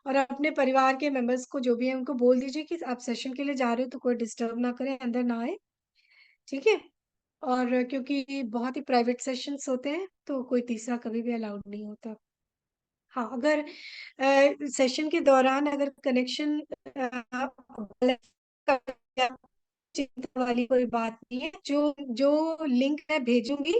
[SPEAKER 3] और अपने परिवार के मेंबर्स को जो भी है उनको बोल दीजिए कि आप सेशन के लिए जा रहे हो तो कोई डिस्टर्ब ना करे, अंदर ना आए, ठीक है? और क्योंकि बहुत ही प्राइवेट सेशंस होते हैं, तो कोई तीसरा कभी भी अलाउड नहीं होता। हाँ, अगर सेशन के दौरान अगर कनेक्शन चिंता वाली कोई बात नहीं है। जो जो लिंक मैं भेजूँगी,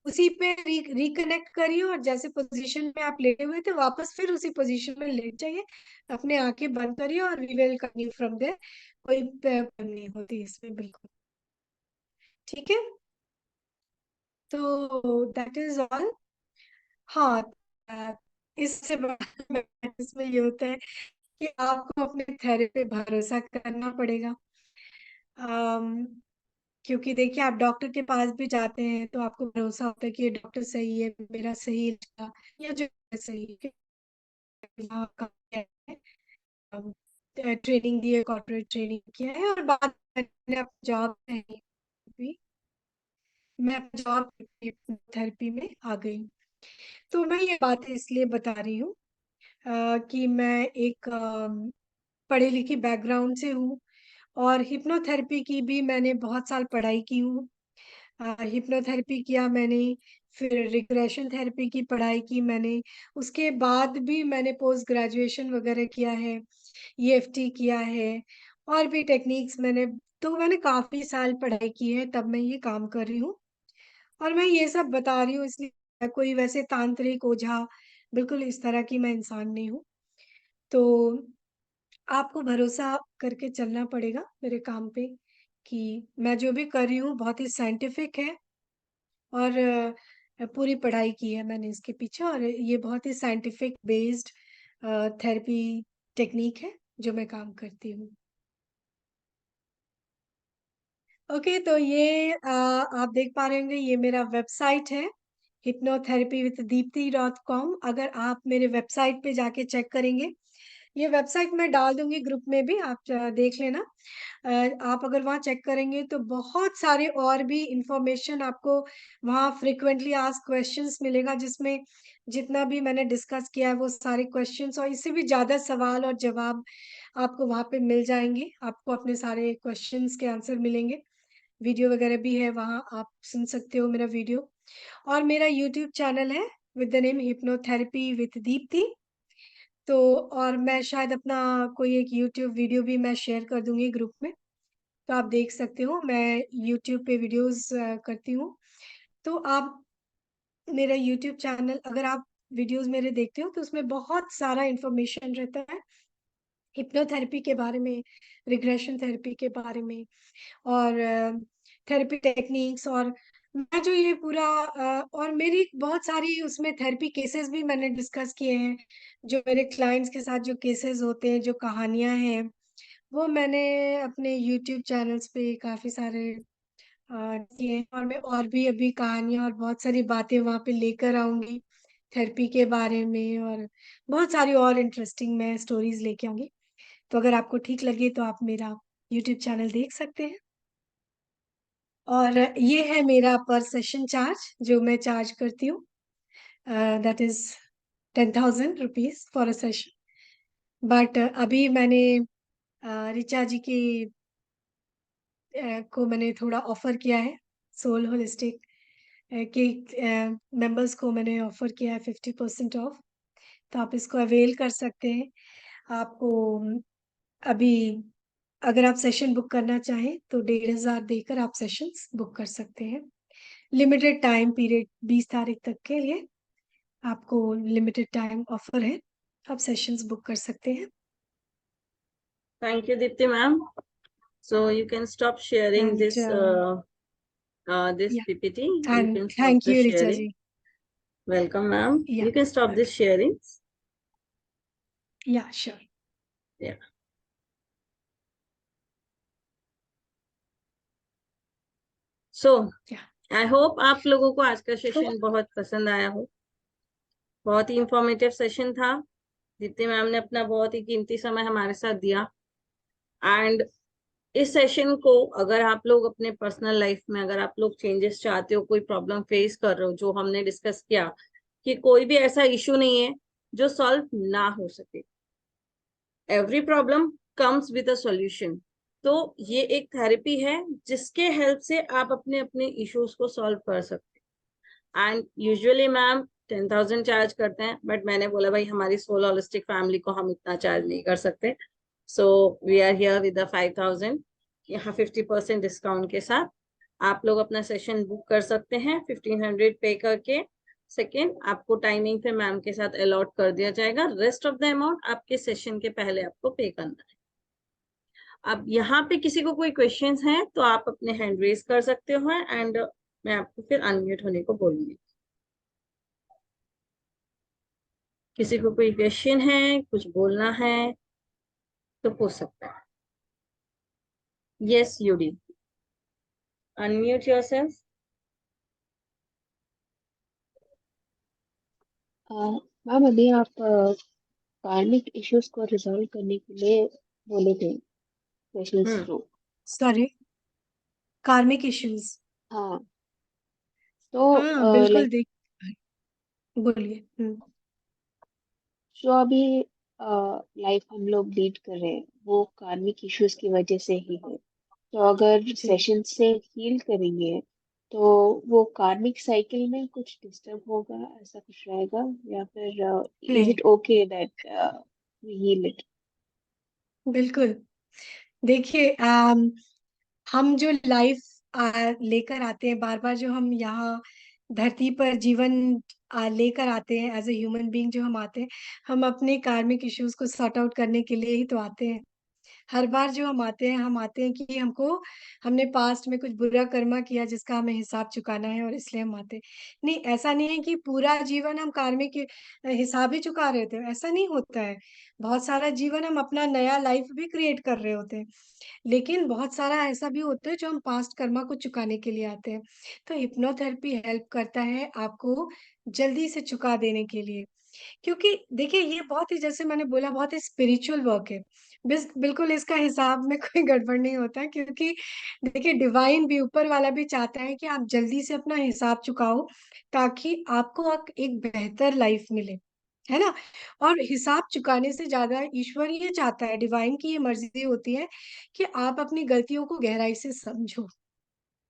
[SPEAKER 3] उसी पे रिकनेक्ट करिए और जैसे पोज़ीशन में आप लेटे हुए थे, वापस फिर उसी पोज़ीशन में लेट जाइए। अपनी आँखें बंद करिए और we will continue from there. कोई प्रॉब्लम नहीं होती इसमें बिल्कुल, ठीक है? तो दैट इज़ ऑल। हाँ, अ, इससे बड़ा इसमें ये होता है कि आपको अपने थेरेपी पे भरोसा करना पड़ेगा। अम, क्योंकि देखिए आप डॉक्टर के पास भी जाते हैं तो आपको भरोसा होता है कि ये डॉक्टर सही है, मेरा सही इलाज या जो है सही है। यहाँ का क्या है, अम, ट्रेनिंग दी है, कॉर्पोरेट ट्रेनिंग किया है और बाद में मैंने अपनी जॉब नहीं की, मैं अपनी जॉब थेरेपी में आ गई। तो मैं ये बातें इसलिए बता रही हूँ कि मैं एक पढ़ी-लिखी बैकग्राउंड से हूँ और हिप्नोथेरेपी की भी मैंने बहुत साल पढ़ाई की हूँ। हिप्नोथेरेपी किया मैंने, फिर रिग्रेशन थेरेपी की पढ़ाई की मैंने, उसके बाद भी मैंने पोस्ट ग्रेजुएशन वगैरह किया है, ईएफटी किया है और भी टेक्निक्स मैंने काफ़ी साल पढ़ाई की है, तब मैं ये काम कर रही हूँ। और मैं ये सब बता रही हूँ इसलिए मैं कोई वैसे तांत्रिक, ओझा, बिल्कुल इस तरह की मैं इंसान नहीं हूँ। तो आपको भरोसा करके चलना पड़ेगा मेरे काम पे कि मैं जो भी कर रही हूँ बहुत ही साइंटिफिक है और पूरी पढ़ाई की है मैंने इसके पीछे, और ये बहुत ही साइंटिफिक बेस्ड थेरेपी टेक्निक है जो मैं काम करती हूँ। ओके, तो ये आप देख पा रहे होंगे, ये मेरा वेबसाइट है hypnotherapywithdipti.com। अगर आप मेरे वेबसाइट पे जाके चेक करेंगे, ये वेबसाइट मैं डाल दूंगी ग्रुप में भी, आप देख लेना। आप अगर वहाँ चेक करेंगे तो बहुत सारे और भी इंफॉर्मेशन आपको वहाँ फ्रिक्वेंटली आस्क क्वेश्चंस मिलेगा, जिसमें जितना भी मैंने डिस्कस किया है वो सारे क्वेश्चंस और इससे भी ज़्यादा सवाल और जवाब आपको वहाँ पे मिल जाएंगे। आपको अपने सारे क्वेश्चंस के आंसर मिलेंगे। वीडियो वगैरह भी है वहाँ, आप सुन सकते हो मेरा वीडियो। और मेरा यूट्यूब चैनल है with the name hypnotherapy with Deepti. तो और मैं शायद अपना कोई एक यूट्यूब वीडियो भी मैं शेयर कर दूंगी ग्रुप में, तो आप देख सकते हो। मैं यूट्यूब पे वीडियोस करती हूँ। तो आप मेरा यूट्यूब चैनल, अगर आप वीडियोस मेरे देखते हो तो उसमें बहुत सारा इंफॉर्मेशन रहता है हिप्नोथेरेपी के बारे में, रिग्रेशन थेरेपी के बारे में, और थेरेपी टेक्निक्स। और मैं जो ये पूरा और मेरी बहुत सारी उसमें थेरेपी केसेस भी मैंने डिस्कस किए हैं, जो मेरे क्लाइंट्स के साथ जो केसेस होते हैं, जो कहानियां हैं, वो मैंने अपने यूट्यूब चैनल्स पे काफी सारे किए हैं। और मैं और भी अभी कहानियां और बहुत सारी बातें वहाँ पे लेकर आऊंगी थेरेपी के बारे में, और बहुत सारी और इंटरेस्टिंग मैं स्टोरीज लेके आऊंगी। तो अगर आपको ठीक लगे तो आप मेरा यूट्यूब चैनल देख सकते हैं। और ये है मेरा पर सेशन चार्ज जो मैं चार्ज करती हूँ, that is 10,000 rupees for a session. But अभी मैंने रिचा जी की को मैंने थोड़ा ऑफर किया है, सोल होलिस्टिक के मेंबर्स को मैंने ऑफर किया है 50% ऑफ। तो आप इसको अवेल कर सकते हैं। आपको अभी अगर आप सेशन बुक करना चाहें तो 1,500 देकर आप सेशंस बुक कर सकते हैं। लिमिटेड टाइम पीरियड 20 तारीख तक के लिए आपको लिमिटेड टाइम ऑफर है, आप सेशंस बुक कर सकते हैं।
[SPEAKER 1] Thank you, Dipti ma'am. So you can stop sharing
[SPEAKER 3] and
[SPEAKER 1] this
[SPEAKER 3] yeah
[SPEAKER 1] PPT. You
[SPEAKER 3] and
[SPEAKER 1] can stop
[SPEAKER 3] thank
[SPEAKER 1] the
[SPEAKER 3] you Richa
[SPEAKER 1] sharing.
[SPEAKER 3] Ji.
[SPEAKER 1] Welcome, ma'am.
[SPEAKER 3] Yeah
[SPEAKER 1] You can stop this
[SPEAKER 3] okay,
[SPEAKER 1] sharing.
[SPEAKER 3] Yeah sure.
[SPEAKER 1] Yeah. So
[SPEAKER 3] या
[SPEAKER 1] I hope आप लोगों को आज का
[SPEAKER 3] तो
[SPEAKER 1] session बहुत पसंद आया हो। बहुत ही इंफॉर्मेटिव सेशन था। दीप्ति मैम ने अपना बहुत ही कीमती समय हमारे साथ दिया। एंड इस सेशन को अगर आप लोग अपने पर्सनल लाइफ में अगर आप लोग चेंजेस चाहते हो, कोई प्रॉब्लम फेस कर रहे हो, जो हमने डिस्कस किया कि कोई भी ऐसा इशू नहीं है जो सॉल्व ना हो सके, every problem comes with a solution. तो ये एक थेरेपी है जिसके हेल्प से आप अपने अपने इश्यूज को सॉल्व कर सकते हैं। एंड यूजुअली मैम 10,000 चार्ज करते हैं, बट मैंने बोला भाई हमारी सोल होलिस्टिक फैमिली को हम इतना चार्ज नहीं कर सकते, so we are here with 5,000। यहाँ 50% डिस्काउंट के साथ आप लोग अपना सेशन बुक कर सकते हैं 1,500 पे करके। सेकेंड, आपको टाइमिंग पे मैम के साथ अलॉट कर दिया जाएगा। रेस्ट ऑफ द अमाउंट आपके सेशन के पहले आपको पे करना है। अब यहाँ पे किसी को कोई क्वेश्चंस हैं तो आप अपने हैंड रेज कर सकते हो, एंड मैं आपको फिर अनम्यूट होने को बोलूंगी। किसी को कोई क्वेश्चन है, कुछ बोलना है तो पूछ सकता है। यस यूडी, अनम्यूट योरसेल्फ।
[SPEAKER 4] मैम अभी आप कार्मिक इश्यूज को रिजॉल्व करने के लिए बोले थे सेशंस थ्रू।
[SPEAKER 3] सॉरी, कार्मिक इश्यूज।
[SPEAKER 4] हाँ, तो
[SPEAKER 3] हाँ बिल्कुल,
[SPEAKER 4] लाइक
[SPEAKER 3] देख, बोलिए।
[SPEAKER 4] जो अभी लाइफ हम लोग लीड कर रहे हैं वो कार्मिक इश्यूज की वजह से ही है। तो अगर
[SPEAKER 3] जी
[SPEAKER 4] सेशन से हील करेंगे तो वो कार्मिक साइकिल में कुछ डिस्टर्ब होगा, ऐसा कुछ रहेगा, या फिर इज
[SPEAKER 3] नहीं,
[SPEAKER 4] it okay that we heal it?
[SPEAKER 3] बिल्कुल। देखिए, हम जो लाइफ लेकर आते हैं, बार बार जो हम यहाँ धरती पर जीवन लेकर आते हैं एज ए ह्यूमन बीइंग, जो हम आते हैं, हम अपने कार्मिक इश्यूज को सॉर्ट आउट करने के लिए ही तो आते हैं। हर बार जो हम आते हैं कि हमने पास्ट में कुछ बुरा कर्मा किया जिसका हमें हिसाब चुकाना है और इसलिए हम आते हैं। नहीं, ऐसा नहीं है कि पूरा जीवन हम कार्मिक हिसाब ही चुका रहे थे, ऐसा नहीं होता है। बहुत सारा जीवन हम अपना नया लाइफ भी क्रिएट कर रहे होते हैं। लेकिन बहुत सारा ऐसा भी होता है जो हम पास्ट कर्मा को चुकाने के लिए आते हैं। तो हिप्नोथेरेपी हेल्प करता है आपको जल्दी से चुका देने के लिए। क्योंकि देखिए ये बहुत ही, जैसे मैंने बोला, बहुत ही स्पिरिचुअल वर्क है। बिल्कुल इसका हिसाब में कोई गड़बड़ नहीं होता है, क्योंकि देखिए डिवाइन भी, ऊपर वाला भी चाहता है कि आप जल्दी से अपना हिसाब चुकाओ ताकि आपको एक बेहतर लाइफ मिले, है ना? और हिसाब चुकाने से ज्यादा ईश्वर ये चाहता है, डिवाइन की ये मर्जी होती है कि आप अपनी गलतियों को गहराई से समझो,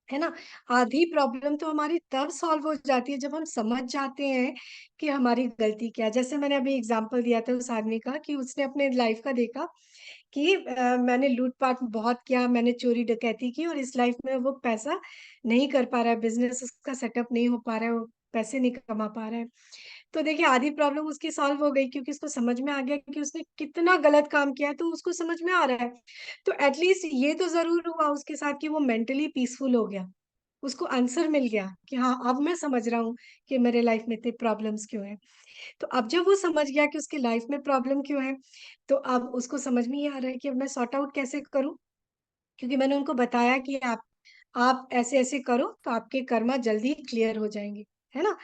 [SPEAKER 3] है ना? आधी प्रॉब्लम तो हमारी तब सॉल्व हो जाती है जब हम समझ जाते हैं कि हमारी गलती क्या है। जैसे मैंने अभी एग्जांपल दिया था उस आदमी का, कि उसने अपने लाइफ का देखा कि मैंने लूट-पाट बहुत किया, मैंने चोरी डकैती की और इस लाइफ में वो पैसा नहीं कर पा रहा है, बिज़नेस उसका सेटअप नहीं हो पा रहा है, वो पैसे नहीं कमा पा रहा है। तो देखिए आधी प्रॉब्लम उसकी सॉल्व हो गई, क्योंकि उसको समझ में आ गया कि उसने कितना गलत काम किया है, तो उसको समझ में आ रहा है। तो एटलीस्ट ये तो ज़रूर हुआ उसके साथ कि वो मेंटली पीसफुल हो गया। उसको आंसर मिल गया कि हाँ, अब मैं समझ रहा हूँ कि मेरे लाइफ में इतने प्रॉब्लम्स क्यों हैं। तो अब जब वो समझ गया कि उसकी लाइफ में प्रॉब्लम क्यों है, तो अब उसको समझ में ये आ रहा है कि अब मैं सॉर्ट आउट कैसे करूँ? क्योंकि मैंने उनको बताया कि आप ऐसे-ऐसे करो तो आपके कर्मा जल्दी क्लियर हो जाएँगे, है ना?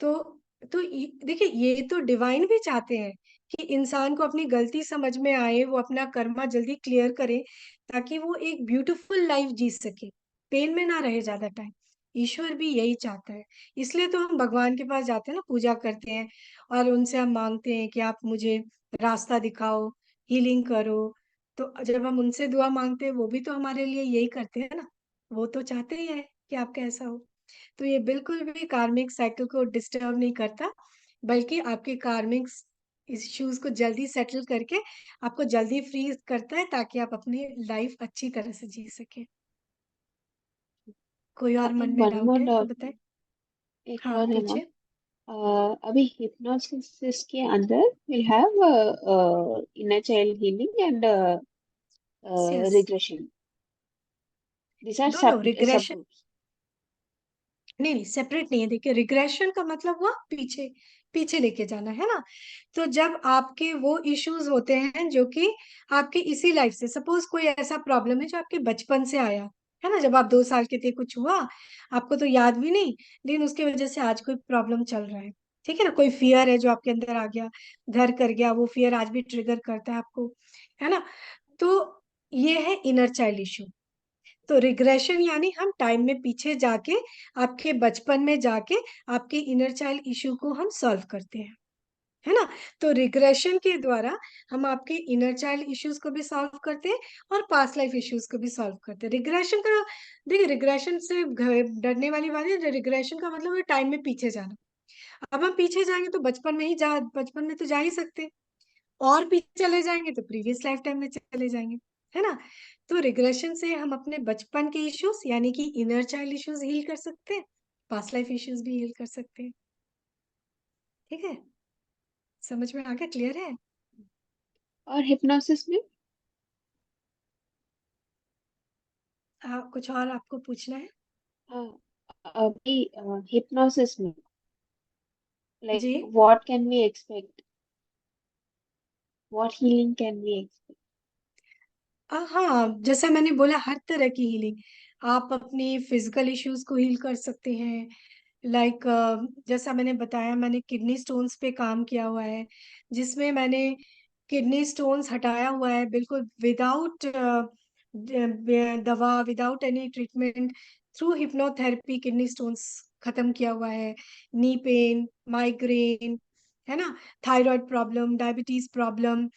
[SPEAKER 3] तो देखिए ये तो डिवाइन भी चाहते हैं कि इंसान को अपनी गलती समझ में आए, वो अपना कर्मा जल्दी क्लियर करे ताकि वो एक ब्यूटीफुल लाइफ जी सके, पेन में ना रहे ज़्यादा टाइम। ईश्वर भी यही चाहता है, इसलिए तो हम भगवान के पास जाते हैं ना, पूजा करते हैं और उनसे हम माँगते हैं कि आप मुझे रास्ता दिखाओ, हीलिंग करो। तो जब हम उनसे दुआ माँगते हैं, वो भी तो हमारे लिए यही करते हैं ना, वो तो चाहते ही हैं कि आपका ऐसा हो। तो ये बिल्कुल भी कार्मिक साइकिल को डिस्टर्ब नहीं करता, बल्कि आपके कार्मिक्स इश्यूज़ को जल्दी सेटल करके आपको जल्दी फ्री करता है ताकि आप अपनी लाइफ अच्छी तरह से जी सकें। कोई और मन
[SPEAKER 4] अभी
[SPEAKER 3] में
[SPEAKER 4] वन
[SPEAKER 3] डाउट
[SPEAKER 4] मोर
[SPEAKER 3] है तो
[SPEAKER 4] डाउट है,
[SPEAKER 3] बताएँ?
[SPEAKER 4] एक
[SPEAKER 3] हाँ,
[SPEAKER 4] और है मैम।
[SPEAKER 3] पूछिए।
[SPEAKER 4] अभी हिप्नोसिस के अंदर will have inner child healing and
[SPEAKER 3] yes, yes.
[SPEAKER 4] Regression, these are
[SPEAKER 3] no, no,
[SPEAKER 4] sub
[SPEAKER 3] regression
[SPEAKER 4] subgroups.
[SPEAKER 3] नहीं, नहीं, सेपरेट नहीं है। देखिए रिग्रेशन का मतलब हुआ पीछे, पीछे लेके जाना, है ना? तो जब आपके वो इश्यूज़ होते हैं जो कि आपकी इसी लाइफ से, सपोज़ कोई ऐसा प्रॉब्लम है जो आपके बचपन से आया, है ना? जब आप 2 साल के थे कुछ हुआ, आपको तो याद भी नहीं, लेकिन उसकी वज़ह से आज कोई प्रॉब्लम चल रहा है, ठीक है ना? कोई फ़ियर है जो आपके अंदर आ गया, घर कर गया, वो फ़ियर आज भी ट्रिगर करता है आपको, है ना? तो ये है इनर चाइल्ड इश्यू। तो रिग्रेशन यानी हम टाइम में पीछे जाके, आपके बचपन में जाके आपके इनर चाइल्ड इश्यू को हम सॉल्व करते हैं, है ना? तो रिग्रेशन के द्वारा हम आपके इनर चाइल्ड इश्यूज को भी सॉल्व करते हैं और पास्ट लाइफ इश्यूज को भी सॉल्व करते हैं। रिग्रेशन का, देखिए रिग्रेशन से डरने वाली बात है, रिग्रेशन का मतलब है टाइम में पीछे जाना। अब हम पीछे जाएंगे तो बचपन में तो जा ही सकते हैं, और पीछे चले जाएँगे तो प्रीवियस लाइफ टाइम में चले जाएँगे, है ना? तो रिग्रेशन से हम अपने बचपन के इश्यूज़ यानी कि इनर चाइल्ड इश्यूज़ हील कर सकते हैं, पास्ट लाइफ इश्यूज़ भी हील कर सकते हैं, ठीक है? समझ में आ गया, क्लियर है?
[SPEAKER 4] और हिप्नोसिस में
[SPEAKER 3] कुछ और आपको पूछना है?
[SPEAKER 4] अभी हिप्नोसिस में
[SPEAKER 3] जी।
[SPEAKER 4] like what can we expect, what healing can we expect?
[SPEAKER 3] हाँ, जैसा मैंने बोला हर तरह की हीलिंग, आप अपनी फिज़िकल इश्यूज़ को हील कर सकते हैं, लाइक जैसा मैंने बताया, मैंने किडनी स्टोन्स पे काम किया हुआ है, जिसमें मैंने किडनी स्टोन्स हटाया हुआ है बिल्कुल विदाउट दवा, without any treatment, through hypnotherapy kidney stones खत्म किया हुआ है। नी पेन, माइग्रेन, है ना? Thyroid problem, diabetes problem,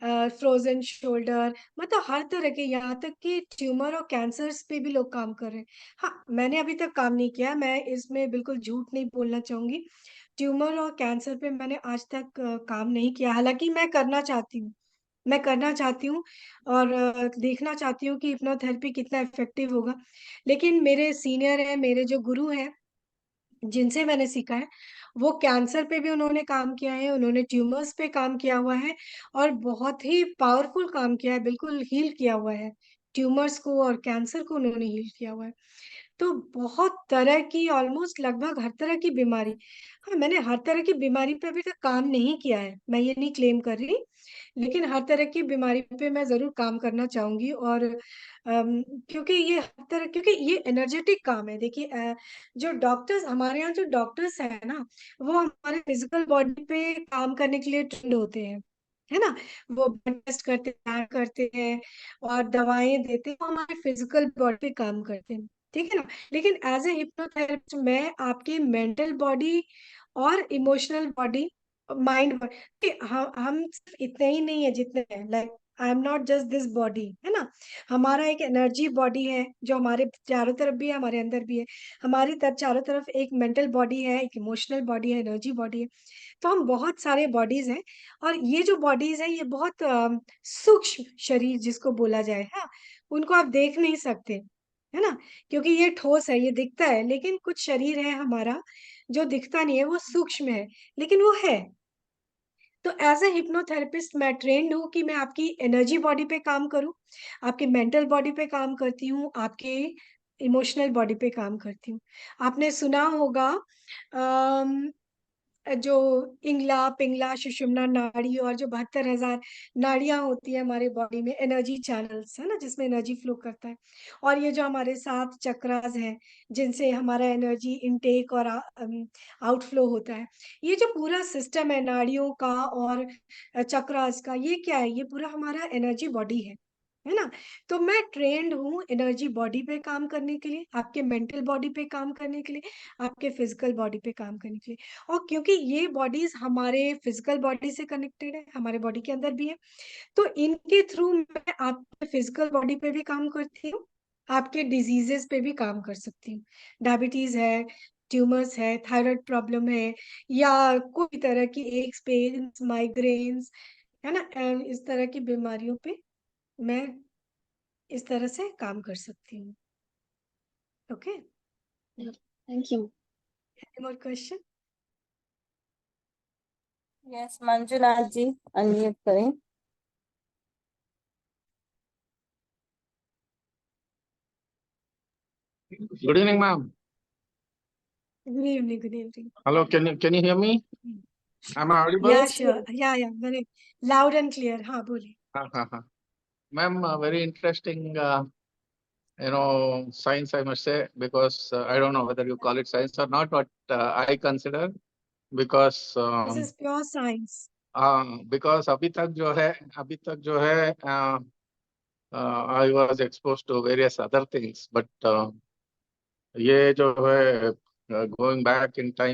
[SPEAKER 3] frozen shoulder, मतलब हर तरह के, यहाँ तक कि ट्यूमर और कैंसर्स पे भी लोग काम कर रहे हैं। हाँ, मैंने अभी तक काम नहीं किया है, मैं इसमें बिल्कुल झूठ नहीं बोलना चाहूँगी। ट्यूमर और कैंसर पे मैंने आज तक काम नहीं किया, हालाँकि मैं करना चाहती हूँ और देखना चाहती हूँ कि हिप्नोथेरेपी कितना इफ़ेक्टिव होगा। लेकिन मेरे सीनियर हैं, मेरे जो गुरु हैं, जिनसे मैंने सीखा है, वो कैंसर पे भी उन्होंने काम किया है, उन्होंने ट्यूमर्स पे काम किया हुआ है और बहुत ही पावरफुल काम किया है, बिल्कुल हील किया हुआ है ट्यूमर्स को और कैंसर को उन्होंने हील किया हुआ है। तो बहुत तरह की, ऑलमोस्ट लगभग हर तरह की बीमारी, हाँ मैंने हर तरह की बीमारी पे अभी तक काम नहीं किया है, मैं ये नहीं क्लेम कर रही, लेकिन हर तरह की बीमारी पे मैं जरूर काम करना चाहूंगी। और क्योंकि ये हर तरह, क्योंकि ये एनर्जेटिक काम है। देखिए जो डॉक्टर्स, हमारे यहाँ जो डॉक्टर्स है ना, वो हमारे फिजिकल बॉडी पे काम करने के लिए ट्रेंड होते हैं, है ना। वो ब्लड टेस्ट करते हैं और दवाएं देते हैं, वो हमारे फिजिकल बॉडी पे काम करते हैं, ठीक है ना। लेकिन एज ए हिप्नोथेरेपिस्ट मैं आपकी मेंटल बॉडी और इमोशनल बॉडी, माइंड, हम सिर्फ इतने ही नहीं है जितने हैं, like I am not just this body, है ना। हमारा एक एनर्जी बॉडी है जो हमारे चारों तरफ भी है, हमारे अंदर भी है। हमारी चारों तरफ एक मेंटल बॉडी है, एक इमोशनल बॉडी है, एनर्जी बॉडी है। तो हम बहुत सारे बॉडीज हैं और ये जो बॉडीज है ये बहुत सूक्ष्म शरीर जिसको बोला जाए, हाँ, उनको आप देख नहीं सकते, है ना, क्योंकि ये ठोस है, ये दिखता है, लेकिन कुछ शरीर है हमारा जो दिखता नहीं है, वो सूक्ष्म है, लेकिन वो है। तो एज ए हिप्नोथेरेपिस्ट मैं ट्रेंड हूँ कि मैं आपकी एनर्जी बॉडी पे काम करूँ, आपकी मेंटल बॉडी पे काम करती हूँ, आपके इमोशनल बॉडी पे काम करती हूँ। आपने सुना होगा जो इंगला, पिंगला, सुषुम्ना नाड़ी और जो 72,000 नाड़ियां होती है हमारे बॉडी में, एनर्जी चैनल्स, है ना, जिसमें एनर्जी फ्लो करता है। और ये जो हमारे 7 चक्रास हैं जिनसे हमारा एनर्जी इनटेक और आउटफ्लो होता है, ये जो पूरा सिस्टम है नाड़ियों का और चक्रास का, ये क्या है, ये पूरा हमारा एनर्जी बॉडी है ना। तो मैं ट्रेंड हूँ एनर्जी बॉडी पे काम करने के लिए, आपके मेंटल बॉडी पे काम करने के लिए, आपके फिजिकल बॉडी पे काम करने के लिए। और क्योंकि ये बॉडीज हमारे फिजिकल बॉडी से कनेक्टेड है, हमारे बॉडी के अंदर भी है, तो इनके थ्रू मैं आपके फिजिकल बॉडी पे भी काम करती हूँ, आपके डिजीजेस पे भी काम कर सकती हूँ। डायबिटीज है, ट्यूमर्स है, थायराइड प्रॉब्लम है, या कोई तरह की एक्स पेन्स, माइग्रेन्स, है ना, इस तरह की बीमारियों पे मैं इस तरह से काम कर सकती हूँ। Okay,
[SPEAKER 4] thank you.
[SPEAKER 3] Any more question?
[SPEAKER 1] Yes Manjunath ji, unmute करें।
[SPEAKER 5] Good evening, ma'am.
[SPEAKER 3] Good evening, good evening.
[SPEAKER 5] Hello, can you hear me? Am I audible?
[SPEAKER 3] Yeah sure, yeah very loud and clear, हाँ बोलिए।
[SPEAKER 5] हाँ. Ma'am, very interesting, science, I must say, because I don't know whether you call it science or not, but I consider because
[SPEAKER 3] this is pure science.
[SPEAKER 5] because अभी तक जो है I was exposed to various other things, but ये जो है going back in time